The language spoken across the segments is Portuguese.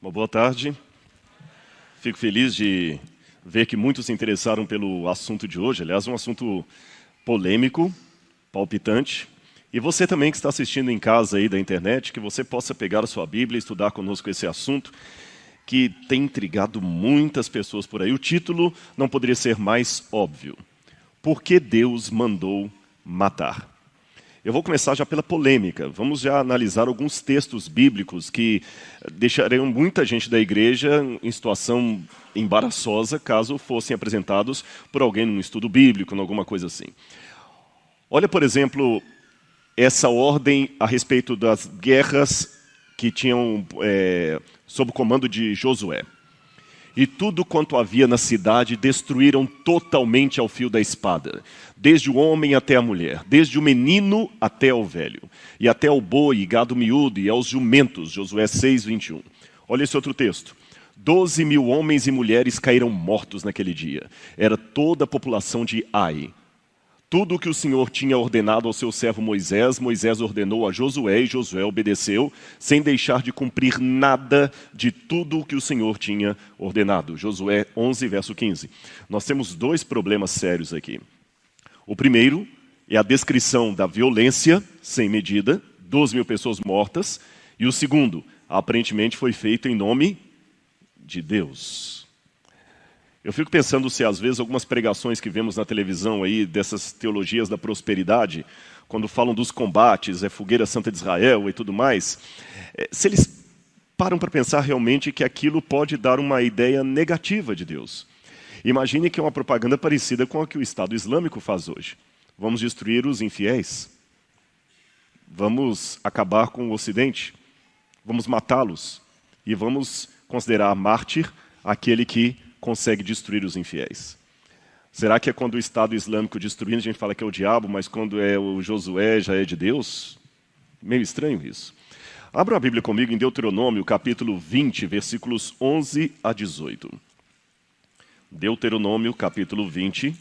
Uma boa tarde. Fico feliz de ver que muitos se interessaram pelo assunto de hoje. Aliás, um assunto polêmico, palpitante. E você também que está assistindo em casa aí da internet, que você possa pegar a sua Bíblia e estudar conosco esse assunto, que tem intrigado muitas pessoas por aí. O título não poderia ser mais óbvio. Por que Deus mandou matar? Eu vou começar já pela polêmica. Vamos já analisar alguns textos bíblicos que deixariam muita gente da igreja em situação embaraçosa caso fossem apresentados por alguém num estudo bíblico, em alguma coisa assim. Olha, por exemplo, essa ordem a respeito das guerras que tinham sob o comando de Josué. E tudo quanto havia na cidade destruíram totalmente ao fio da espada, desde o homem até a mulher, desde o menino até o velho, e até ao boi e gado miúdo e aos jumentos, Josué 6:21. Olha esse outro texto. 12.000 homens e mulheres caíram mortos naquele dia. Era toda a população de Ai. Tudo o que o Senhor tinha ordenado ao seu servo Moisés, Moisés ordenou a Josué, e Josué obedeceu, sem deixar de cumprir nada de tudo o que o Senhor tinha ordenado. Josué 11, verso 15. Nós temos dois problemas sérios aqui. O primeiro é a descrição da violência sem medida, 12.000 pessoas mortas. E o segundo, aparentemente foi feito em nome de Deus. Eu fico pensando se às vezes algumas pregações que vemos na televisão aí, dessas teologias da prosperidade, quando falam dos combates, fogueira santa de Israel e tudo mais, se eles param para pensar realmente que aquilo pode dar uma ideia negativa de Deus. Imagine que é uma propaganda parecida com a que o Estado Islâmico faz hoje. Vamos destruir os infiéis. Vamos acabar com o Ocidente. Vamos matá-los. E vamos considerar mártir aquele que consegue destruir os infiéis. Será que é quando o Estado Islâmico destruindo, a gente fala que é o diabo, mas quando é o Josué já é de Deus? Meio estranho isso. Abra a Bíblia comigo em Deuteronômio, capítulo 20, versículos 11 a 18. Deuteronômio, capítulo 20,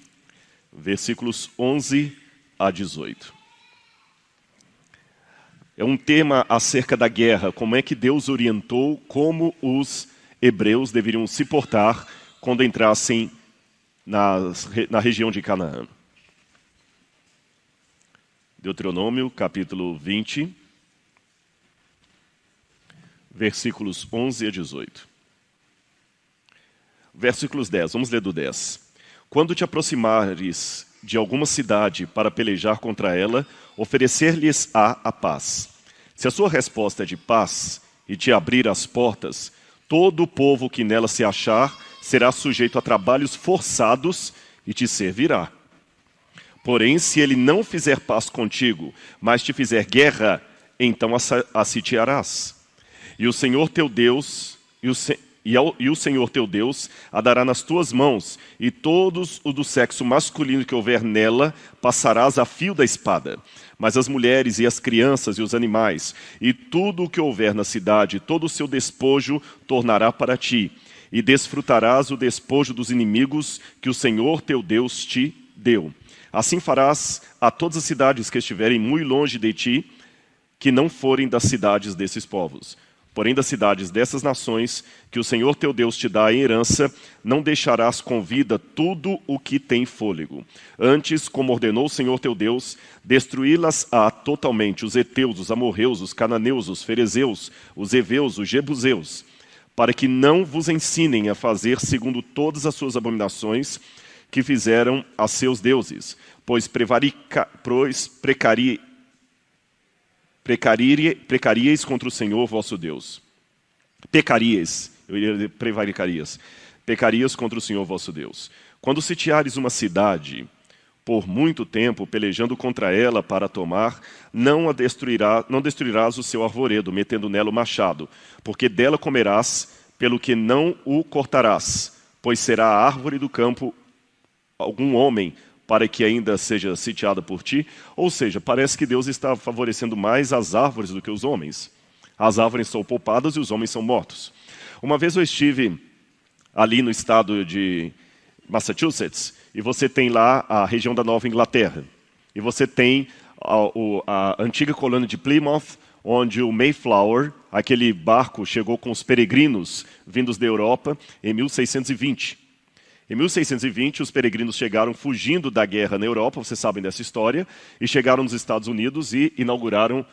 versículos 11 a 18. É um tema acerca da guerra, como é que Deus orientou como os hebreus deveriam se portar quando entrassem na região de Canaã. Deuteronômio, capítulo 20, versículos 11 a 18. Versículos 10, vamos ler do 10. Quando te aproximares de alguma cidade para pelejar contra ela, oferecer-lhes-á a paz. Se a sua resposta é de paz e te abrir as portas, todo o povo que nela se achar será sujeito a trabalhos forçados e te servirá. Porém, se ele não fizer paz contigo, mas te fizer guerra, então a sitiarás. E o Senhor teu Deus, o Senhor teu Deus a dará nas tuas mãos, e todos os do sexo masculino que houver nela passarás a fio da espada. Mas as mulheres e as crianças e os animais, e tudo o que houver na cidade, todo o seu despojo tornará para ti, e desfrutarás o despojo dos inimigos que o Senhor teu Deus te deu. Assim farás a todas as cidades que estiverem muito longe de ti, que não forem das cidades desses povos. Porém, das cidades dessas nações, que o Senhor teu Deus te dá em herança, não deixarás com vida tudo o que tem fôlego. Antes, como ordenou o Senhor teu Deus, destruí-las-á totalmente, os heteus, os amorreus, os cananeus, os ferezeus, os heveus, os jebuseus, para que não vos ensinem a fazer segundo todas as suas abominações que fizeram a seus deuses, pois precaríeis contra o Senhor vosso Deus. Pecarias contra o Senhor vosso Deus. Quando sitiares uma cidade por muito tempo, pelejando contra ela para a tomar, não destruirás o seu arvoredo, metendo nela o machado, porque dela comerás, pelo que não o cortarás, pois será a árvore do campo algum homem, para que ainda seja sitiada por ti. Ou seja, parece que Deus está favorecendo mais as árvores do que os homens. As árvores são poupadas e os homens são mortos. Uma vez eu estive ali no estado de Massachusetts, e você tem lá a região da Nova Inglaterra. E você tem a antiga colônia de Plymouth, onde o Mayflower aquele barco chegou com os peregrinos vindos da Europa em 1620. Em 1620, os peregrinos chegaram fugindo da guerra na Europa, vocês sabem dessa história, e chegaram nos Estados Unidos e inauguraram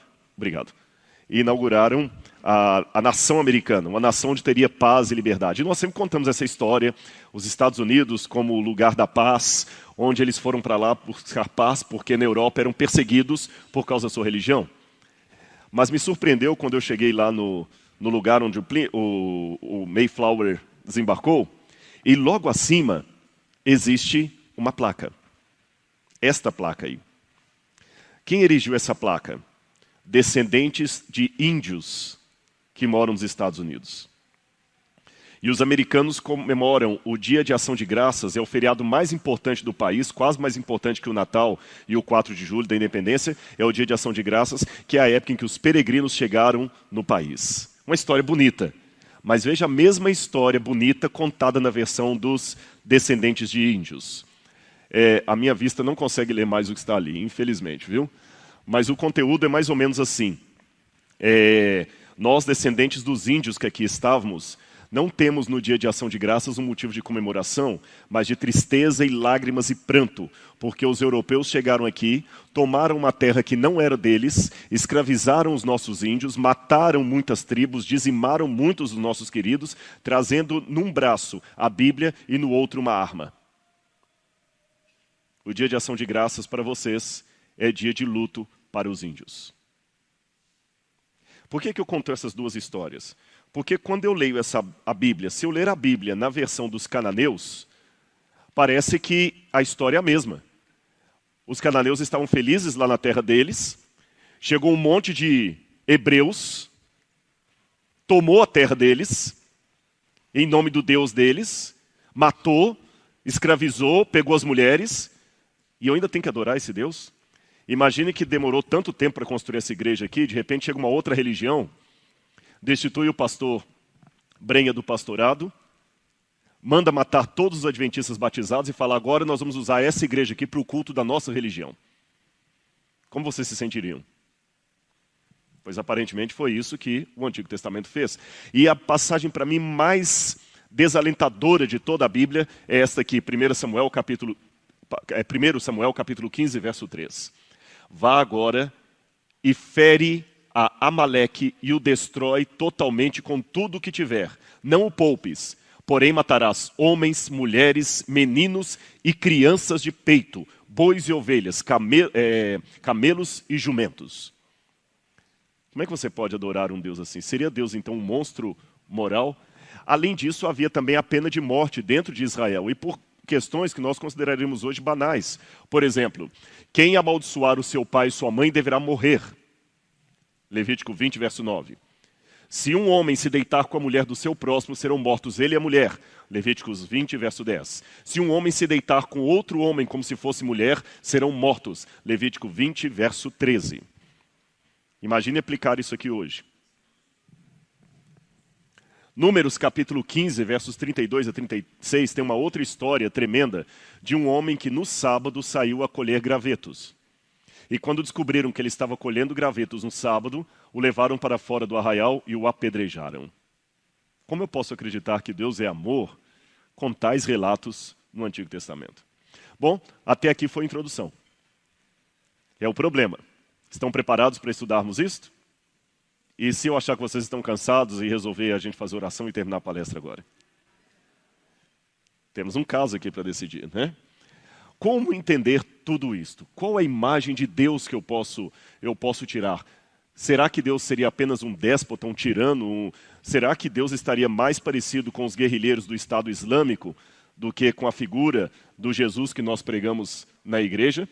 a nação americana, uma nação onde teria paz e liberdade. E nós sempre contamos essa história, os Estados Unidos como o lugar da paz, onde eles foram para lá buscar paz, porque na Europa eram perseguidos por causa da sua religião. Mas me surpreendeu quando eu cheguei lá no lugar onde o Mayflower desembarcou, e logo acima existe uma placa. Esta placa aí. Quem erigiu essa placa? Descendentes de índios que moram nos Estados Unidos. E os americanos comemoram o Dia de Ação de Graças, é o feriado mais importante do país, quase mais importante que o Natal e o 4 de julho da Independência, é o Dia de Ação de Graças, que é a época em que os peregrinos chegaram no país. Uma história bonita, mas veja a mesma história bonita contada na versão dos descendentes de índios. A minha vista não consegue ler mais o que está ali, infelizmente, viu? Mas o conteúdo é mais ou menos assim. Nós, descendentes dos índios que aqui estávamos, não temos no Dia de Ação de Graças um motivo de comemoração, mas de tristeza e lágrimas e pranto, porque os europeus chegaram aqui, tomaram uma terra que não era deles, escravizaram os nossos índios, mataram muitas tribos, dizimaram muitos dos nossos queridos, trazendo num braço a Bíblia e no outro uma arma. O Dia de Ação de Graças para vocês é dia de luto para os índios. Por que eu conto essas duas histórias? Porque quando eu leio a Bíblia, se eu ler a Bíblia na versão dos cananeus, parece que a história é a mesma. Os cananeus estavam felizes lá na terra deles, chegou um monte de hebreus, tomou a terra deles, em nome do Deus deles, matou, escravizou, pegou as mulheres, e eu ainda tenho que adorar esse Deus? Imagine que demorou tanto tempo para construir essa igreja aqui, de repente chega uma outra religião, destitui o pastor Brenha do pastorado, manda matar todos os adventistas batizados e fala, agora nós vamos usar essa igreja aqui para o culto da nossa religião. Como vocês se sentiriam? Pois aparentemente foi isso que o Antigo Testamento fez. E a passagem para mim mais desalentadora de toda a Bíblia é esta aqui, 1 Samuel capítulo 15, verso 3. Vá agora e fere a Amaleque e o destrói totalmente com tudo o que tiver. Não o poupes, porém matarás homens, mulheres, meninos e crianças de peito, bois e ovelhas, camelos e jumentos. Como é que você pode adorar um Deus assim? Seria Deus então um monstro moral? Além disso, havia também a pena de morte dentro de Israel, e por questões que nós consideraríamos hoje banais. Por exemplo, quem amaldiçoar o seu pai e sua mãe deverá morrer. Levítico 20, verso 9. Se um homem se deitar com a mulher do seu próximo, serão mortos ele e a mulher. Levíticos 20, verso 10. Se um homem se deitar com outro homem como se fosse mulher, serão mortos. Levítico 20, verso 13. Imagine aplicar isso aqui hoje. Números capítulo 15, versos 32 a 36, tem uma outra história tremenda de um homem que no sábado saiu a colher gravetos. E quando descobriram que ele estava colhendo gravetos no sábado, o levaram para fora do arraial e o apedrejaram. Como eu posso acreditar que Deus é amor com tais relatos no Antigo Testamento? Bom, até aqui foi a introdução. É o problema. Estão preparados para estudarmos isto? E se eu achar que vocês estão cansados e resolver a gente fazer oração e terminar a palestra agora? Temos um caso aqui para decidir, né? Como entender tudo isto? Qual a imagem de Deus que eu posso tirar? Será que Deus seria apenas um déspota, um tirano? Será que Deus estaria mais parecido com os guerrilheiros do Estado Islâmico do que com a figura do Jesus que nós pregamos na igreja?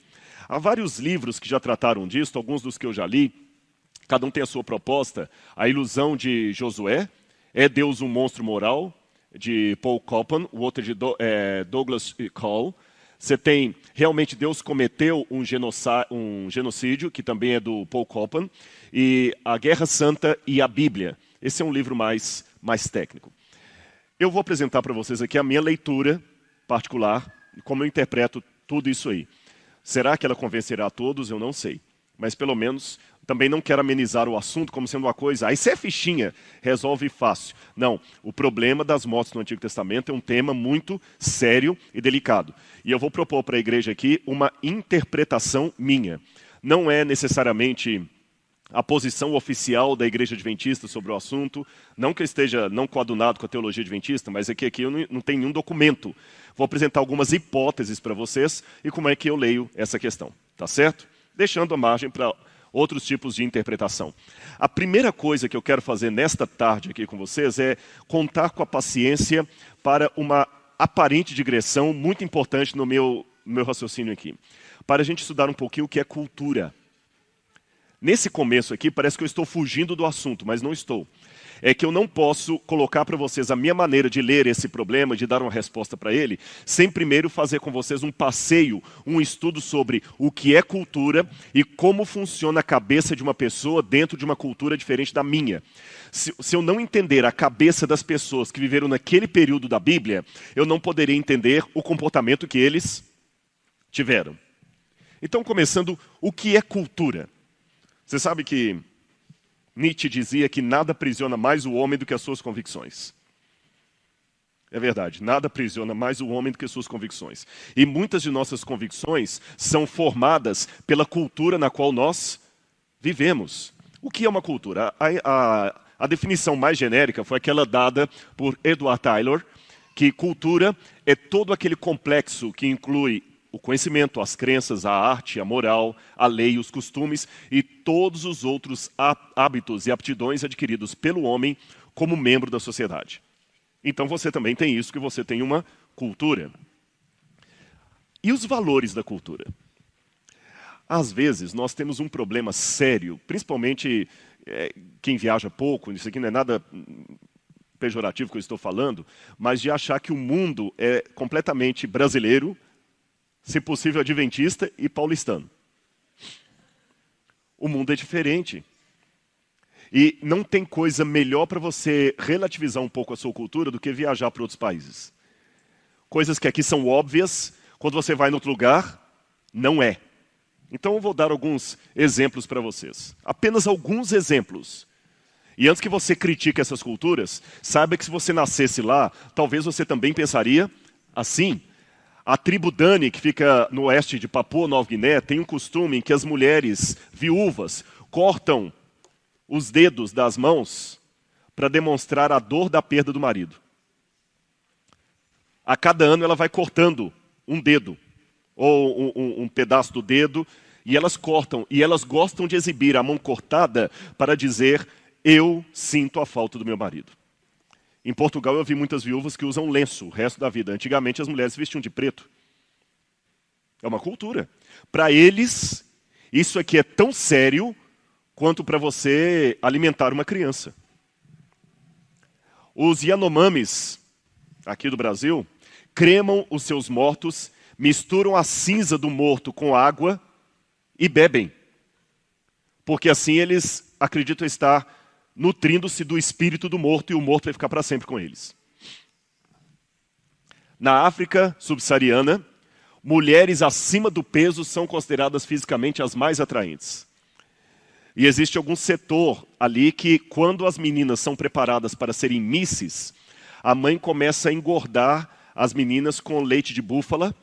Há vários livros que já trataram disso, alguns dos que eu já li. Cada um tem a sua proposta. A Ilusão de Josué, É Deus um Monstro Moral, de Paul Copan, o outro de Douglas Cole. Você tem, realmente Deus cometeu um genocídio, que também é do Paul Copan, e A Guerra Santa e a Bíblia. Esse é um livro mais técnico. Eu vou apresentar para vocês aqui a minha leitura particular, como eu interpreto tudo isso aí. Será que ela convencerá a todos? Eu não sei. Mas pelo menos Também não quero amenizar o assunto como sendo uma coisa, isso é fichinha, resolve fácil. Não, o problema das mortes no Antigo Testamento é um tema muito sério e delicado. E eu vou propor para a igreja aqui uma interpretação minha. Não é necessariamente a posição oficial da Igreja Adventista sobre o assunto, não que eu esteja não coadunado com a teologia adventista, mas é que aqui eu não tenho nenhum documento. Vou apresentar algumas hipóteses para vocês e como é que eu leio essa questão, tá certo? Deixando a margem para outros tipos de interpretação. A primeira coisa que eu quero fazer nesta tarde aqui com vocês é contar com a paciência para uma aparente digressão muito importante no meu raciocínio aqui. Para a gente estudar um pouquinho o que é cultura. Nesse começo aqui, parece que eu estou fugindo do assunto, mas não estou. É que eu não posso colocar para vocês a minha maneira de ler esse problema, de dar uma resposta para ele, sem primeiro fazer com vocês um passeio, um estudo sobre o que é cultura e como funciona a cabeça de uma pessoa dentro de uma cultura diferente da minha. Se eu não entender a cabeça das pessoas que viveram naquele período da Bíblia, eu não poderia entender o comportamento que eles tiveram. Então, começando, o que é cultura? Você sabe que Nietzsche dizia que nada aprisiona mais o homem do que as suas convicções. É verdade, nada aprisiona mais o homem do que as suas convicções. E muitas de nossas convicções são formadas pela cultura na qual nós vivemos. O que é uma cultura? A definição mais genérica foi aquela dada por Edward Tylor, que cultura é todo aquele complexo que inclui o conhecimento, as crenças, a arte, a moral, a lei, os costumes e todos os outros hábitos e aptidões adquiridos pelo homem como membro da sociedade. Então você também tem isso, que você tem uma cultura. E os valores da cultura? Às vezes nós temos um problema sério, principalmente quem viaja pouco, isso aqui não é nada pejorativo que eu estou falando, mas de achar que o mundo é completamente brasileiro, se possível adventista e paulistano. O mundo é diferente. E não tem coisa melhor para você relativizar um pouco a sua cultura do que viajar para outros países. Coisas que aqui são óbvias, quando você vai em outro lugar, não é. Então eu vou dar alguns exemplos para vocês. Apenas alguns exemplos. E antes que você critique essas culturas, saiba que se você nascesse lá, talvez você também pensaria assim. A tribo Dani, que fica no oeste de Papua Nova Guiné, tem um costume em que as mulheres viúvas cortam os dedos das mãos para demonstrar a dor da perda do marido. A cada ano ela vai cortando um dedo, ou um pedaço do dedo, e elas cortam. E elas gostam de exibir a mão cortada para dizer, eu sinto a falta do meu marido. Em Portugal eu vi muitas viúvas que usam lenço o resto da vida. Antigamente as mulheres vestiam de preto. É uma cultura. Para eles, isso aqui é tão sério quanto para você alimentar uma criança. Os Yanomamis, aqui do Brasil, cremam os seus mortos, misturam a cinza do morto com água e bebem. Porque assim eles acreditam estar nutrindo-se do espírito do morto e o morto vai ficar para sempre com eles. Na África subsaariana, mulheres acima do peso são consideradas fisicamente as mais atraentes. E existe algum setor ali que, quando as meninas são preparadas para serem misses, a mãe começa a engordar as meninas com leite de búfala.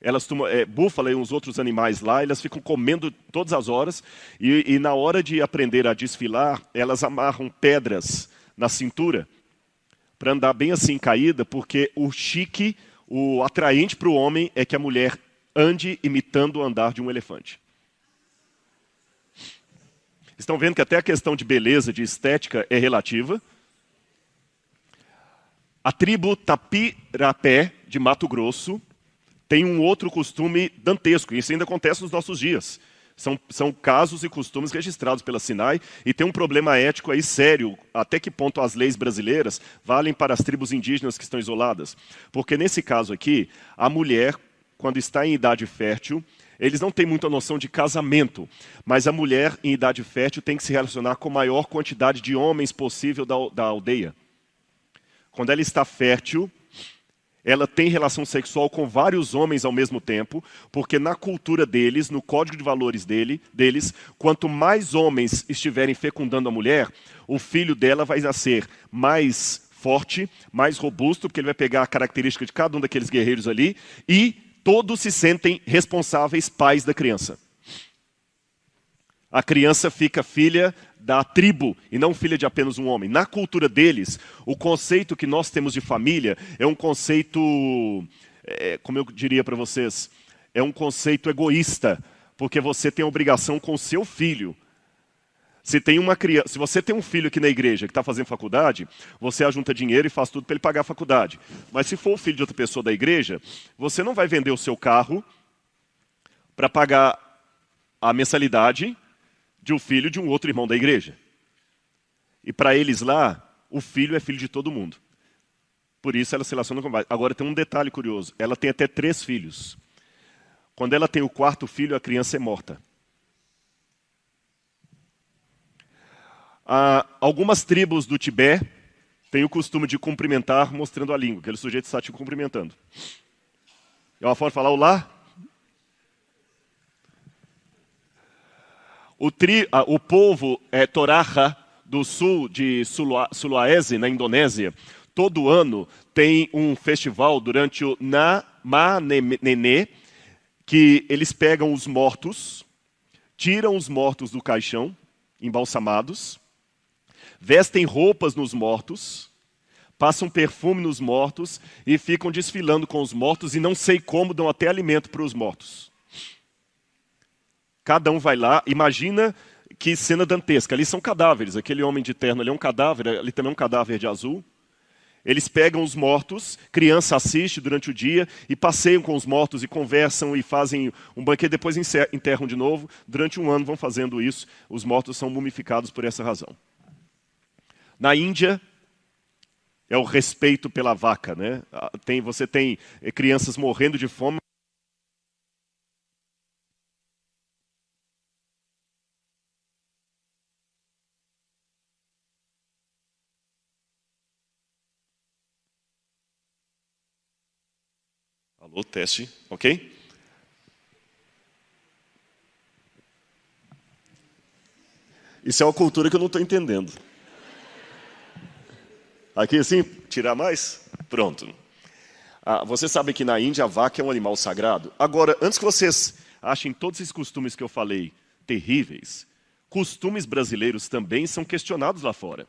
Elas tomam, búfala e uns outros animais lá, elas ficam comendo todas as horas. E na hora de aprender a desfilar, elas amarram pedras na cintura para andar bem assim, caída, porque o chique, o atraente para o homem é que a mulher ande imitando o andar de um elefante. Estão vendo que até a questão de beleza, de estética, é relativa. A tribo Tapirapé, de Mato Grosso, tem um outro costume dantesco, e isso ainda acontece nos nossos dias. São casos e costumes registrados pela Sinai, e tem um problema ético aí sério, até que ponto as leis brasileiras valem para as tribos indígenas que estão isoladas. Porque nesse caso aqui, a mulher, quando está em idade fértil, eles não têm muita noção de casamento, mas a mulher em idade fértil tem que se relacionar com a maior quantidade de homens possível da aldeia. Quando ela está fértil, ela tem relação sexual com vários homens ao mesmo tempo, porque na cultura deles, no código de valores deles, quanto mais homens estiverem fecundando a mulher, o filho dela vai nascer mais forte, mais robusto, porque ele vai pegar a característica de cada um daqueles guerreiros ali, e todos se sentem responsáveis pais da criança. A criança fica filha da tribo e não filha de apenas um homem. Na cultura deles, o conceito que nós temos de família é um conceito, como eu diria para vocês, é um conceito egoísta, porque você tem obrigação com o seu filho. Se você tem um filho aqui na igreja que está fazendo faculdade, você ajunta dinheiro e faz tudo para ele pagar a faculdade. Mas se for o filho de outra pessoa da igreja, você não vai vender o seu carro para pagar a mensalidade de um filho de um outro irmão da igreja. E para eles lá, o filho é filho de todo mundo. Por isso ela se relaciona com mais. Agora tem um detalhe curioso. Ela tem até 3 filhos. Quando ela tem o 4º filho, a criança é morta. Algumas tribos do Tibete têm o costume de cumprimentar mostrando a língua. Aquele sujeito está te cumprimentando. É uma forma de falar olá. O povo Toraja, do sul de Sulawesi, na Indonésia, todo ano tem um festival durante o Namanene, que eles pegam os mortos, tiram os mortos do caixão, embalsamados, vestem roupas nos mortos, passam perfume nos mortos e ficam desfilando com os mortos e não sei como dão até alimento para os mortos. Cada um vai lá, imagina que cena dantesca. Ali são cadáveres, aquele homem de terno ali é um cadáver, ali também é um cadáver de azul. Eles pegam os mortos, criança assiste durante o dia e passeiam com os mortos e conversam e fazem um banquete, depois enterram de novo. Durante um ano vão fazendo isso, os mortos são mumificados por essa razão. Na Índia, é o respeito pela vaca, né? Você tem crianças morrendo de fome. Alô, teste, ok? Isso é uma cultura que eu não estou entendendo. Aqui assim, tirar mais? Pronto. Você sabe que na Índia a vaca é um animal sagrado? Agora, antes que vocês achem todos esses costumes que eu falei terríveis, costumes brasileiros também são questionados lá fora.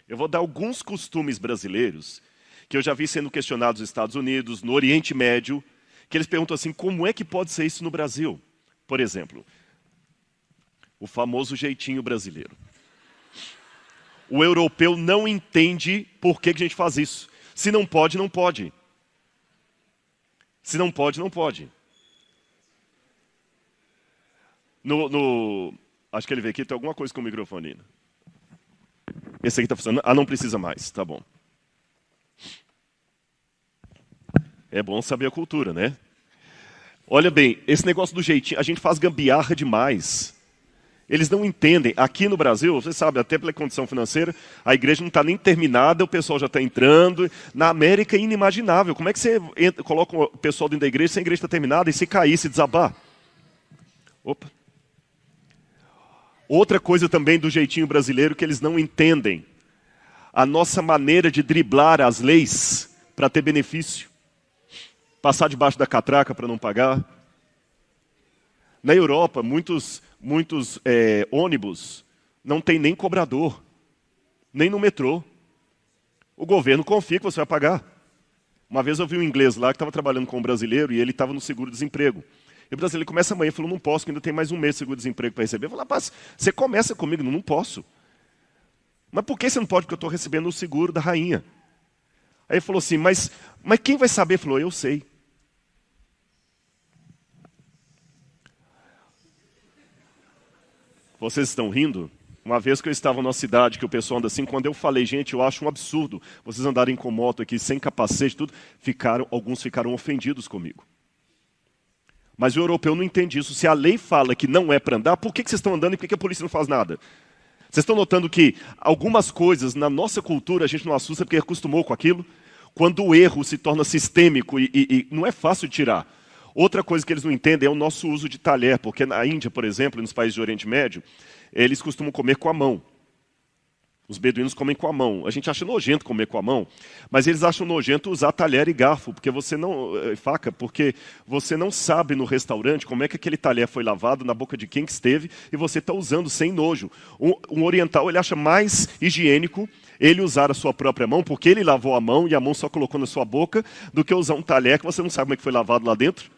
Eu vou dar alguns costumes brasileiros que eu já vi sendo questionados nos Estados Unidos, no Oriente Médio, que eles perguntam assim, como é que pode ser isso no Brasil? Por exemplo, o famoso jeitinho brasileiro. O europeu não entende por que a gente faz isso. Se não pode, não pode. Se não pode, não pode. Acho que ele veio aqui, tem alguma coisa com o microfone. Esse aqui está funcionando? Não precisa mais, tá bom. É bom saber a cultura, né? Olha bem, esse negócio do jeitinho, a gente faz gambiarra demais. Eles não entendem. Aqui no Brasil, você sabe, até pela condição financeira, a igreja não está nem terminada, o pessoal já está entrando. Na América é inimaginável. Como é que você coloca o pessoal dentro da igreja se a igreja está terminada e se cair, se desabar? Opa. Outra coisa também do jeitinho brasileiro que eles não entendem. A nossa maneira de driblar as leis para ter benefício. Passar debaixo da catraca para não pagar. Na Europa, muitos ônibus não tem nem cobrador, nem no metrô. O governo confia que você vai pagar. Uma vez eu vi um inglês lá que estava trabalhando com um brasileiro e ele estava no seguro-desemprego. E o brasileiro começa amanhã e falou, não posso, que ainda tem mais um mês de seguro-desemprego para receber. Eu falei, rapaz, você começa comigo, não posso. Mas por que você não pode? Porque eu estou recebendo o seguro da rainha. Aí ele falou assim, mas quem vai saber? Ele falou, eu sei. Vocês estão rindo? Uma vez que eu estava numa cidade que o pessoal anda assim, quando eu falei, gente, eu acho um absurdo vocês andarem com moto aqui sem capacete, tudo, alguns ficaram ofendidos comigo. Mas o europeu não entende isso. Se a lei fala que não é para andar, por que vocês estão andando e por que a polícia não faz nada? Vocês estão notando que algumas coisas na nossa cultura a gente não assusta porque acostumou com aquilo? Quando o erro se torna sistêmico e não é fácil de tirar. Outra coisa que eles não entendem é o nosso uso de talher, porque na Índia, por exemplo, e nos países do Oriente Médio, eles costumam comer com a mão. Os beduínos comem com a mão. A gente acha nojento comer com a mão, mas eles acham nojento usar talher e garfo, porque você não faca, porque você não sabe no restaurante como é que aquele talher foi lavado, na boca de quem que esteve, e você está usando sem nojo. Um oriental, ele acha mais higiênico ele usar a sua própria mão, porque ele lavou a mão e a mão só colocou na sua boca, do que usar um talher que você não sabe como é que foi lavado lá dentro.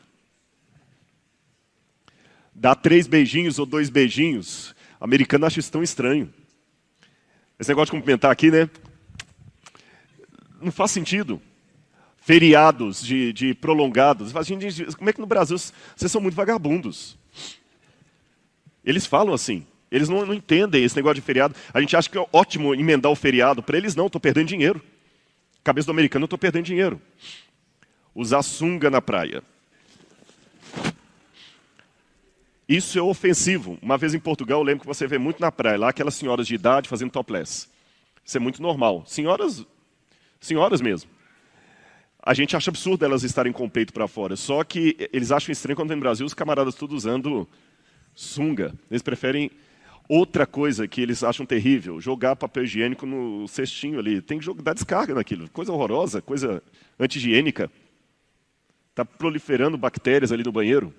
Dar 3 beijinhos ou 2 beijinhos, o americano acha isso tão estranho. Esse negócio de cumprimentar aqui, né? Não faz sentido. Feriados de prolongados. Como é que no Brasil vocês são muito vagabundos? Eles falam assim. Eles não entendem esse negócio de feriado. A gente acha que é ótimo emendar o feriado. Para eles não, estou perdendo dinheiro. Cabeça do americano, eu estou perdendo dinheiro. Usar sunga na praia. Isso é ofensivo. Uma vez em Portugal, eu lembro que você vê muito na praia, lá aquelas senhoras de idade fazendo topless. Isso é muito normal. Senhoras mesmo. A gente acha absurdo elas estarem com o peito para fora. Só que eles acham estranho quando vem no Brasil os camaradas todos usando sunga. Eles preferem outra coisa que eles acham terrível, jogar papel higiênico no cestinho ali. Tem que dar descarga naquilo. Coisa horrorosa, coisa anti-higiênica. Está proliferando bactérias ali no banheiro.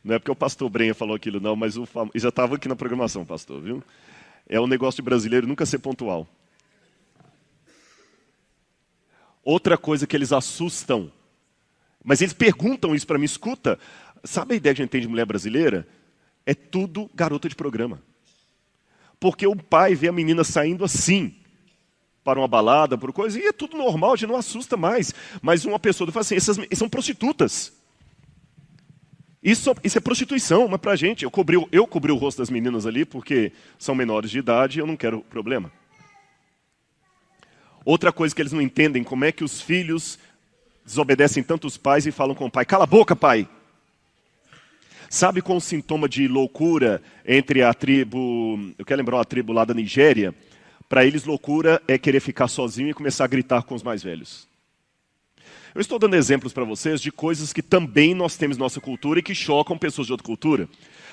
Não é porque o pastor Brenha falou aquilo, não, mas já estava aqui na programação, pastor, viu? É um negócio de brasileiro nunca ser pontual. Outra coisa que eles assustam, mas eles perguntam isso para mim, escuta, sabe a ideia que a gente tem de mulher brasileira? É tudo garota de programa. Porque o pai vê a menina saindo assim, para uma balada, por coisa, e é tudo normal, a gente não assusta mais. Mas uma pessoa fala assim, essas são prostitutas. Isso é prostituição, mas pra gente, eu cobri o rosto das meninas ali, porque são menores de idade e eu não quero problema. Outra coisa que eles não entendem, como é que os filhos desobedecem tanto os pais e falam com o pai, cala a boca, pai! Sabe qual o sintoma de loucura entre a tribo, eu quero lembrar uma tribo lá da Nigéria, para eles loucura é querer ficar sozinho e começar a gritar com os mais velhos. Eu estou dando exemplos para vocês de coisas que também nós temos na nossa cultura e que chocam pessoas de outra cultura.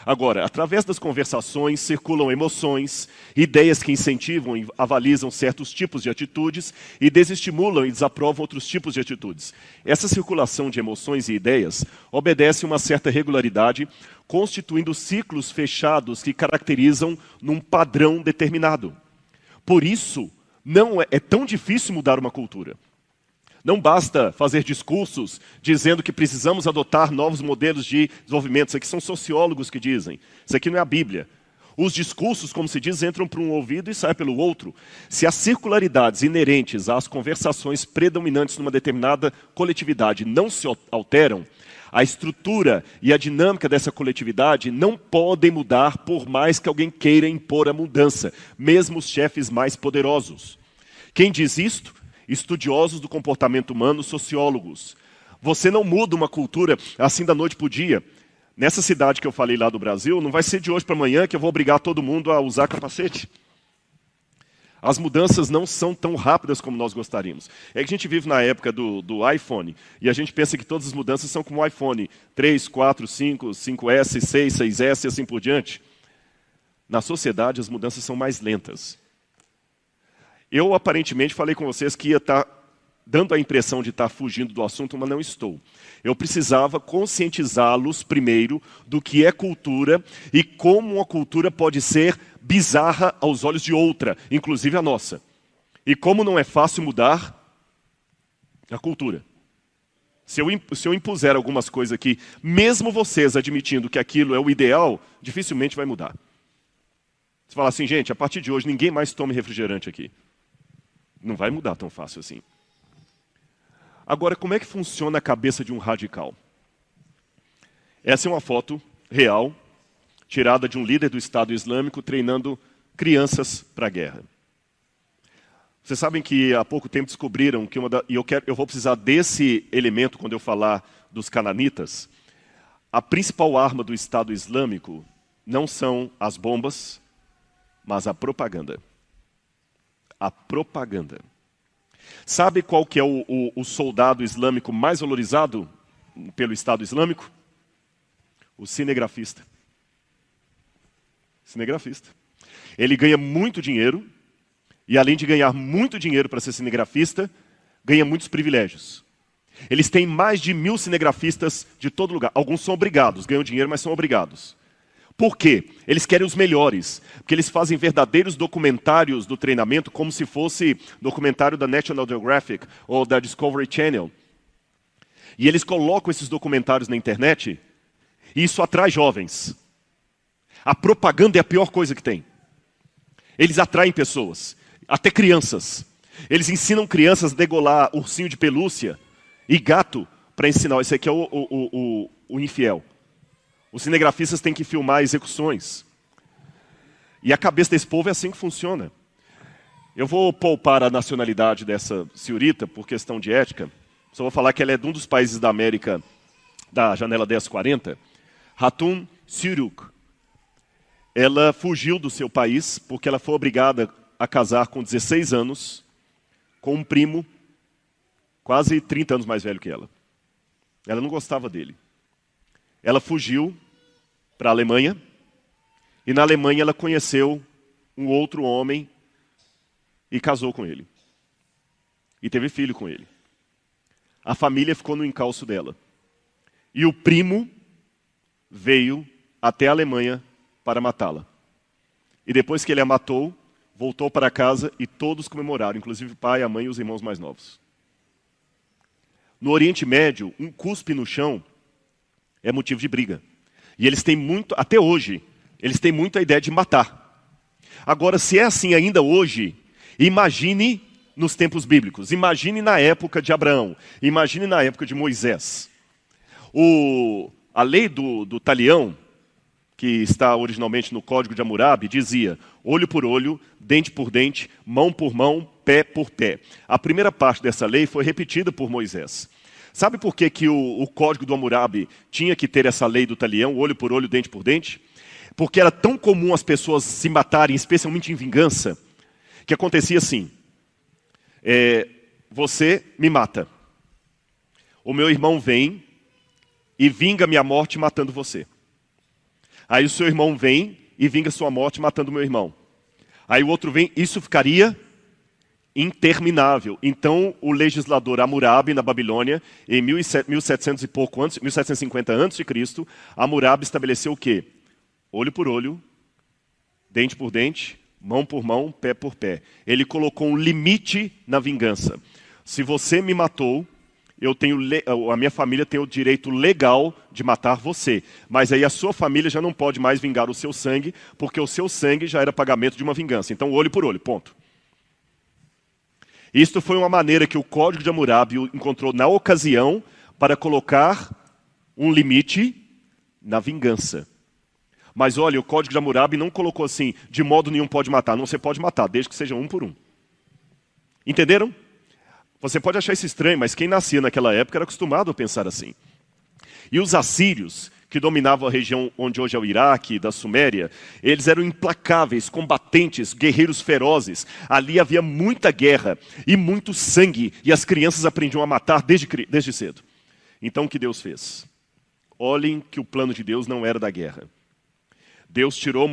Agora, através das conversações, circulam emoções, ideias que incentivam e avalizam certos tipos de atitudes e desestimulam e desaprovam outros tipos de atitudes. Essa circulação de emoções e ideias obedece a uma certa regularidade, constituindo ciclos fechados que caracterizam num padrão determinado. Por isso, não é tão difícil mudar uma cultura. Não basta fazer discursos dizendo que precisamos adotar novos modelos de desenvolvimento. Isso aqui são sociólogos que dizem. Isso aqui não é a Bíblia. Os discursos, como se diz, entram por um ouvido e saem pelo outro. Se as circularidades inerentes às conversações predominantes numa determinada coletividade não se alteram, a estrutura e a dinâmica dessa coletividade não podem mudar por mais que alguém queira impor a mudança, mesmo os chefes mais poderosos. Quem diz isto? Estudiosos do comportamento humano, sociólogos. Você não muda uma cultura assim da noite para o dia. Nessa cidade que eu falei lá do Brasil, não vai ser de hoje para amanhã que eu vou obrigar todo mundo a usar capacete. As mudanças não são tão rápidas como nós gostaríamos. É que a gente vive na época do iPhone, e a gente pensa que todas as mudanças são como o iPhone 3, 4, 5, 5S, 6, 6S e assim por diante. Na sociedade, as mudanças são mais lentas. Eu, aparentemente, falei com vocês que ia estar dando a impressão de estar fugindo do assunto, mas não estou. Eu precisava conscientizá-los, primeiro, do que é cultura e como uma cultura pode ser bizarra aos olhos de outra, inclusive a nossa. E como não é fácil mudar a cultura. Se eu impuser algumas coisas aqui, mesmo vocês admitindo que aquilo é o ideal, dificilmente vai mudar. Você fala assim, gente, a partir de hoje ninguém mais tome refrigerante aqui. Não vai mudar tão fácil assim. Agora, como é que funciona a cabeça de um radical? Essa é uma foto real, tirada de um líder do Estado Islâmico treinando crianças para a guerra. Vocês sabem que há pouco tempo descobriram que eu vou precisar desse elemento quando eu falar dos cananitas. A principal arma do Estado Islâmico não são as bombas, mas a propaganda. A propaganda. Sabe qual que é o soldado islâmico mais valorizado pelo Estado Islâmico? O cinegrafista. Cinegrafista. Ele ganha muito dinheiro, e além de ganhar muito dinheiro para ser cinegrafista, ganha muitos privilégios. Eles têm mais de 1000 cinegrafistas de todo lugar. Alguns são obrigados, ganham dinheiro, mas são obrigados. Por quê? Eles querem os melhores, porque eles fazem verdadeiros documentários do treinamento, como se fosse documentário da National Geographic ou da Discovery Channel. E eles colocam esses documentários na internet, e isso atrai jovens. A propaganda é a pior coisa que tem. Eles atraem pessoas, até crianças. Eles ensinam crianças a degolar ursinho de pelúcia e gato para ensinar. Esse aqui é o infiel. Os cinegrafistas têm que filmar execuções. E a cabeça desse povo é assim que funciona. Eu vou poupar a nacionalidade dessa senhorita por questão de ética. Só vou falar que ela é de um dos países da América, da janela 1040. Hatun Siruk. Ela fugiu do seu país porque ela foi obrigada a casar com 16 anos com um primo quase 30 anos mais velho que ela. Ela não gostava dele. Ela fugiu para a Alemanha, e na Alemanha ela conheceu um outro homem e casou com ele. E teve filho com ele. A família ficou no encalço dela. E o primo veio até a Alemanha para matá-la. E depois que ele a matou, voltou para casa e todos comemoraram, inclusive o pai, a mãe e os irmãos mais novos. No Oriente Médio, um cuspe no chão é motivo de briga. E eles têm muito, até hoje, eles têm muito a ideia de matar. Agora, se é assim ainda hoje, imagine nos tempos bíblicos, imagine na época de Abraão, imagine na época de Moisés. A lei do talião, que está originalmente no Código de Hammurabi, dizia olho por olho, dente por dente, mão por mão, pé por pé. A primeira parte dessa lei foi repetida por Moisés. Sabe por que o Código do Hammurabi tinha que ter essa lei do talião, olho por olho, dente por dente? Porque era tão comum as pessoas se matarem, especialmente em vingança, que acontecia assim. Você me mata. O meu irmão vem e vinga minha morte matando você. Aí o seu irmão vem e vinga sua morte matando o meu irmão. Aí o outro vem, isso ficaria interminável. Então o legislador Hammurabi na Babilônia, em 1700 e pouco antes, 1750 a.C., Hammurabi estabeleceu o quê? Olho por olho, dente por dente, mão por mão, pé por pé. Ele colocou um limite na vingança. Se você me matou, a minha família tem o direito legal de matar você. Mas aí a sua família já não pode mais vingar o seu sangue, porque o seu sangue já era pagamento de uma vingança. Então olho por olho, ponto. Isto foi uma maneira que o Código de Hammurabi encontrou na ocasião para colocar um limite na vingança. Mas olha, o Código de Hammurabi não colocou assim, de modo nenhum pode matar. Não, você pode matar, desde que seja um por um. Entenderam? Você pode achar isso estranho, mas quem nascia naquela época era acostumado a pensar assim. E os assírios, que dominavam a região onde hoje é o Iraque, da Suméria, eles eram implacáveis, combatentes, guerreiros ferozes. Ali havia muita guerra e muito sangue, e as crianças aprendiam a matar desde cedo. Então o que Deus fez? Olhem que o plano de Deus não era da guerra. Deus tirou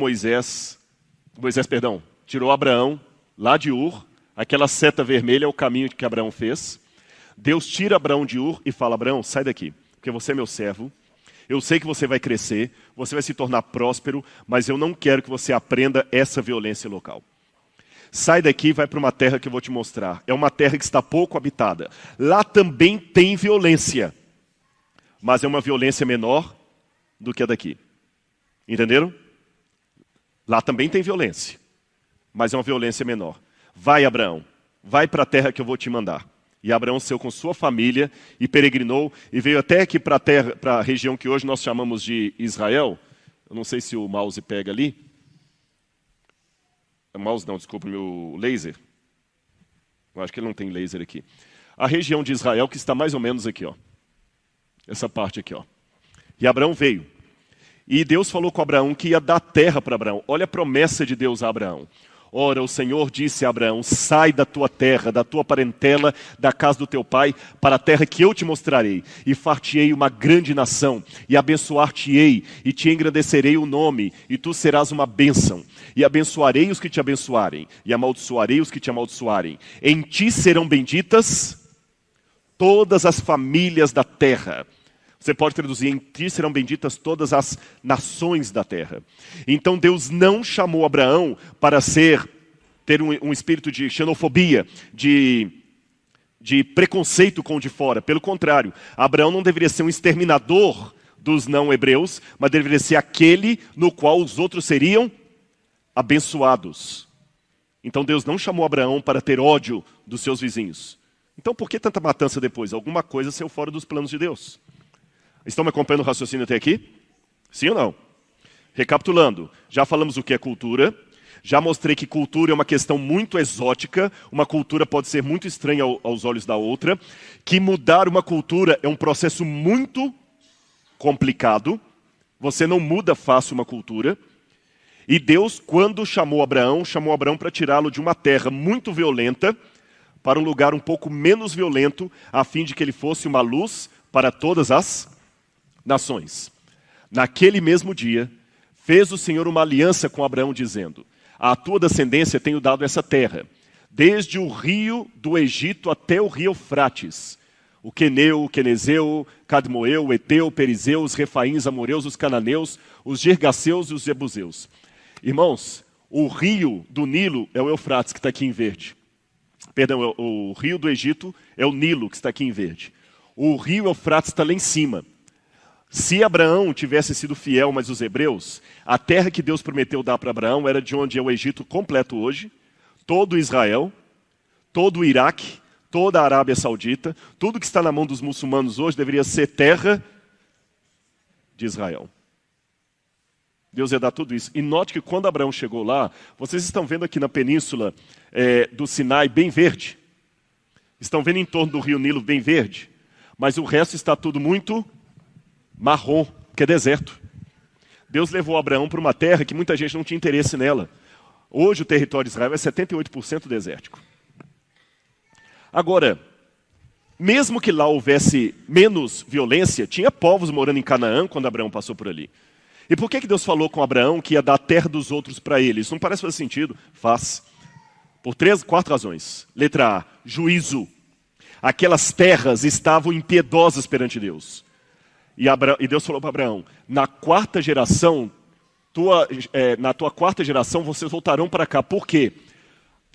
tirou Abraão lá de Ur, aquela seta vermelha é o caminho que Abraão fez. Deus tira Abraão de Ur e fala, Abraão, sai daqui, porque você é meu servo. Eu sei que você vai crescer, você vai se tornar próspero, mas eu não quero que você aprenda essa violência local. Sai daqui e vai para uma terra que eu vou te mostrar. É uma terra que está pouco habitada. Lá também tem violência, mas é uma violência menor do que a daqui. Entenderam? Lá também tem violência, mas é uma violência menor. Vai, Abraão, vai para a terra que eu vou te mandar. E Abraão saiu com sua família e peregrinou e veio até aqui para a região que hoje nós chamamos de Israel. Eu não sei se o mouse pega ali. O mouse não, desculpa, meu laser. Eu acho que ele não tem laser aqui. A região de Israel que está mais ou menos aqui, ó. Essa parte aqui, ó. E Abraão veio. E Deus falou com Abraão que ia dar terra para Abraão. Olha a promessa de Deus a Abraão. Ora, o Senhor disse a Abraão, sai da tua terra, da tua parentela, da casa do teu pai, para a terra que eu te mostrarei, e far-te-ei uma grande nação, e abençoar-te-ei, e te engrandecerei o nome, e tu serás uma bênção. E abençoarei os que te abençoarem, e amaldiçoarei os que te amaldiçoarem. Em ti serão benditas todas as famílias da terra. Você pode traduzir, em ti serão benditas todas as nações da terra. Então Deus não chamou Abraão para ter um espírito de xenofobia, de preconceito com o de fora. Pelo contrário, Abraão não deveria ser um exterminador dos não-hebreus, mas deveria ser aquele no qual os outros seriam abençoados. Então Deus não chamou Abraão para ter ódio dos seus vizinhos. Então por que tanta matança depois? Alguma coisa saiu fora dos planos de Deus. Estão me acompanhando o raciocínio até aqui? Sim ou não? Recapitulando, já falamos o que é cultura, já mostrei que cultura é uma questão muito exótica, uma cultura pode ser muito estranha aos olhos da outra, que mudar uma cultura é um processo muito complicado, você não muda fácil uma cultura, e Deus, quando chamou Abraão para tirá-lo de uma terra muito violenta, para um lugar um pouco menos violento, a fim de que ele fosse uma luz para todas as nações. Naquele mesmo dia, fez o Senhor uma aliança com Abraão, dizendo, à tua descendência tenho dado essa terra, desde o rio do Egito até o rio Eufrates, o Queneu, o Quenezeu, Cadmoeu, o Eteu, o Perizeu, os Refaíns, Amoreus, os Cananeus, os Girgaceus e os Jebuseus. Irmãos, o rio do Nilo é o Eufrates, que está aqui em verde. Perdão, o rio do Egito é o Nilo, que está aqui em verde. O rio Eufrates está lá em cima. Se Abraão tivesse sido fiel, mas os hebreus, a terra que Deus prometeu dar para Abraão era de onde é o Egito completo hoje, todo Israel, todo o Iraque, toda a Arábia Saudita, tudo que está na mão dos muçulmanos hoje deveria ser terra de Israel. Deus ia dar tudo isso. E note que quando Abraão chegou lá, vocês estão vendo aqui na península do Sinai bem verde. Estão vendo em torno do rio Nilo bem verde. Mas o resto está tudo muito marrom, que é deserto. Deus levou Abraão para uma terra que muita gente não tinha interesse nela. Hoje o território de Israel é 78% desértico. Agora, mesmo que lá houvesse menos violência, tinha povos morando em Canaã quando Abraão passou por ali. E por que Deus falou com Abraão que ia dar a terra dos outros para ele? Isso não parece fazer sentido? Faz. Por 4 razões. Letra A, juízo. Aquelas terras estavam impiedosas perante Deus. E Deus falou para Abraão, na tua quarta geração, vocês voltarão para cá. Por quê?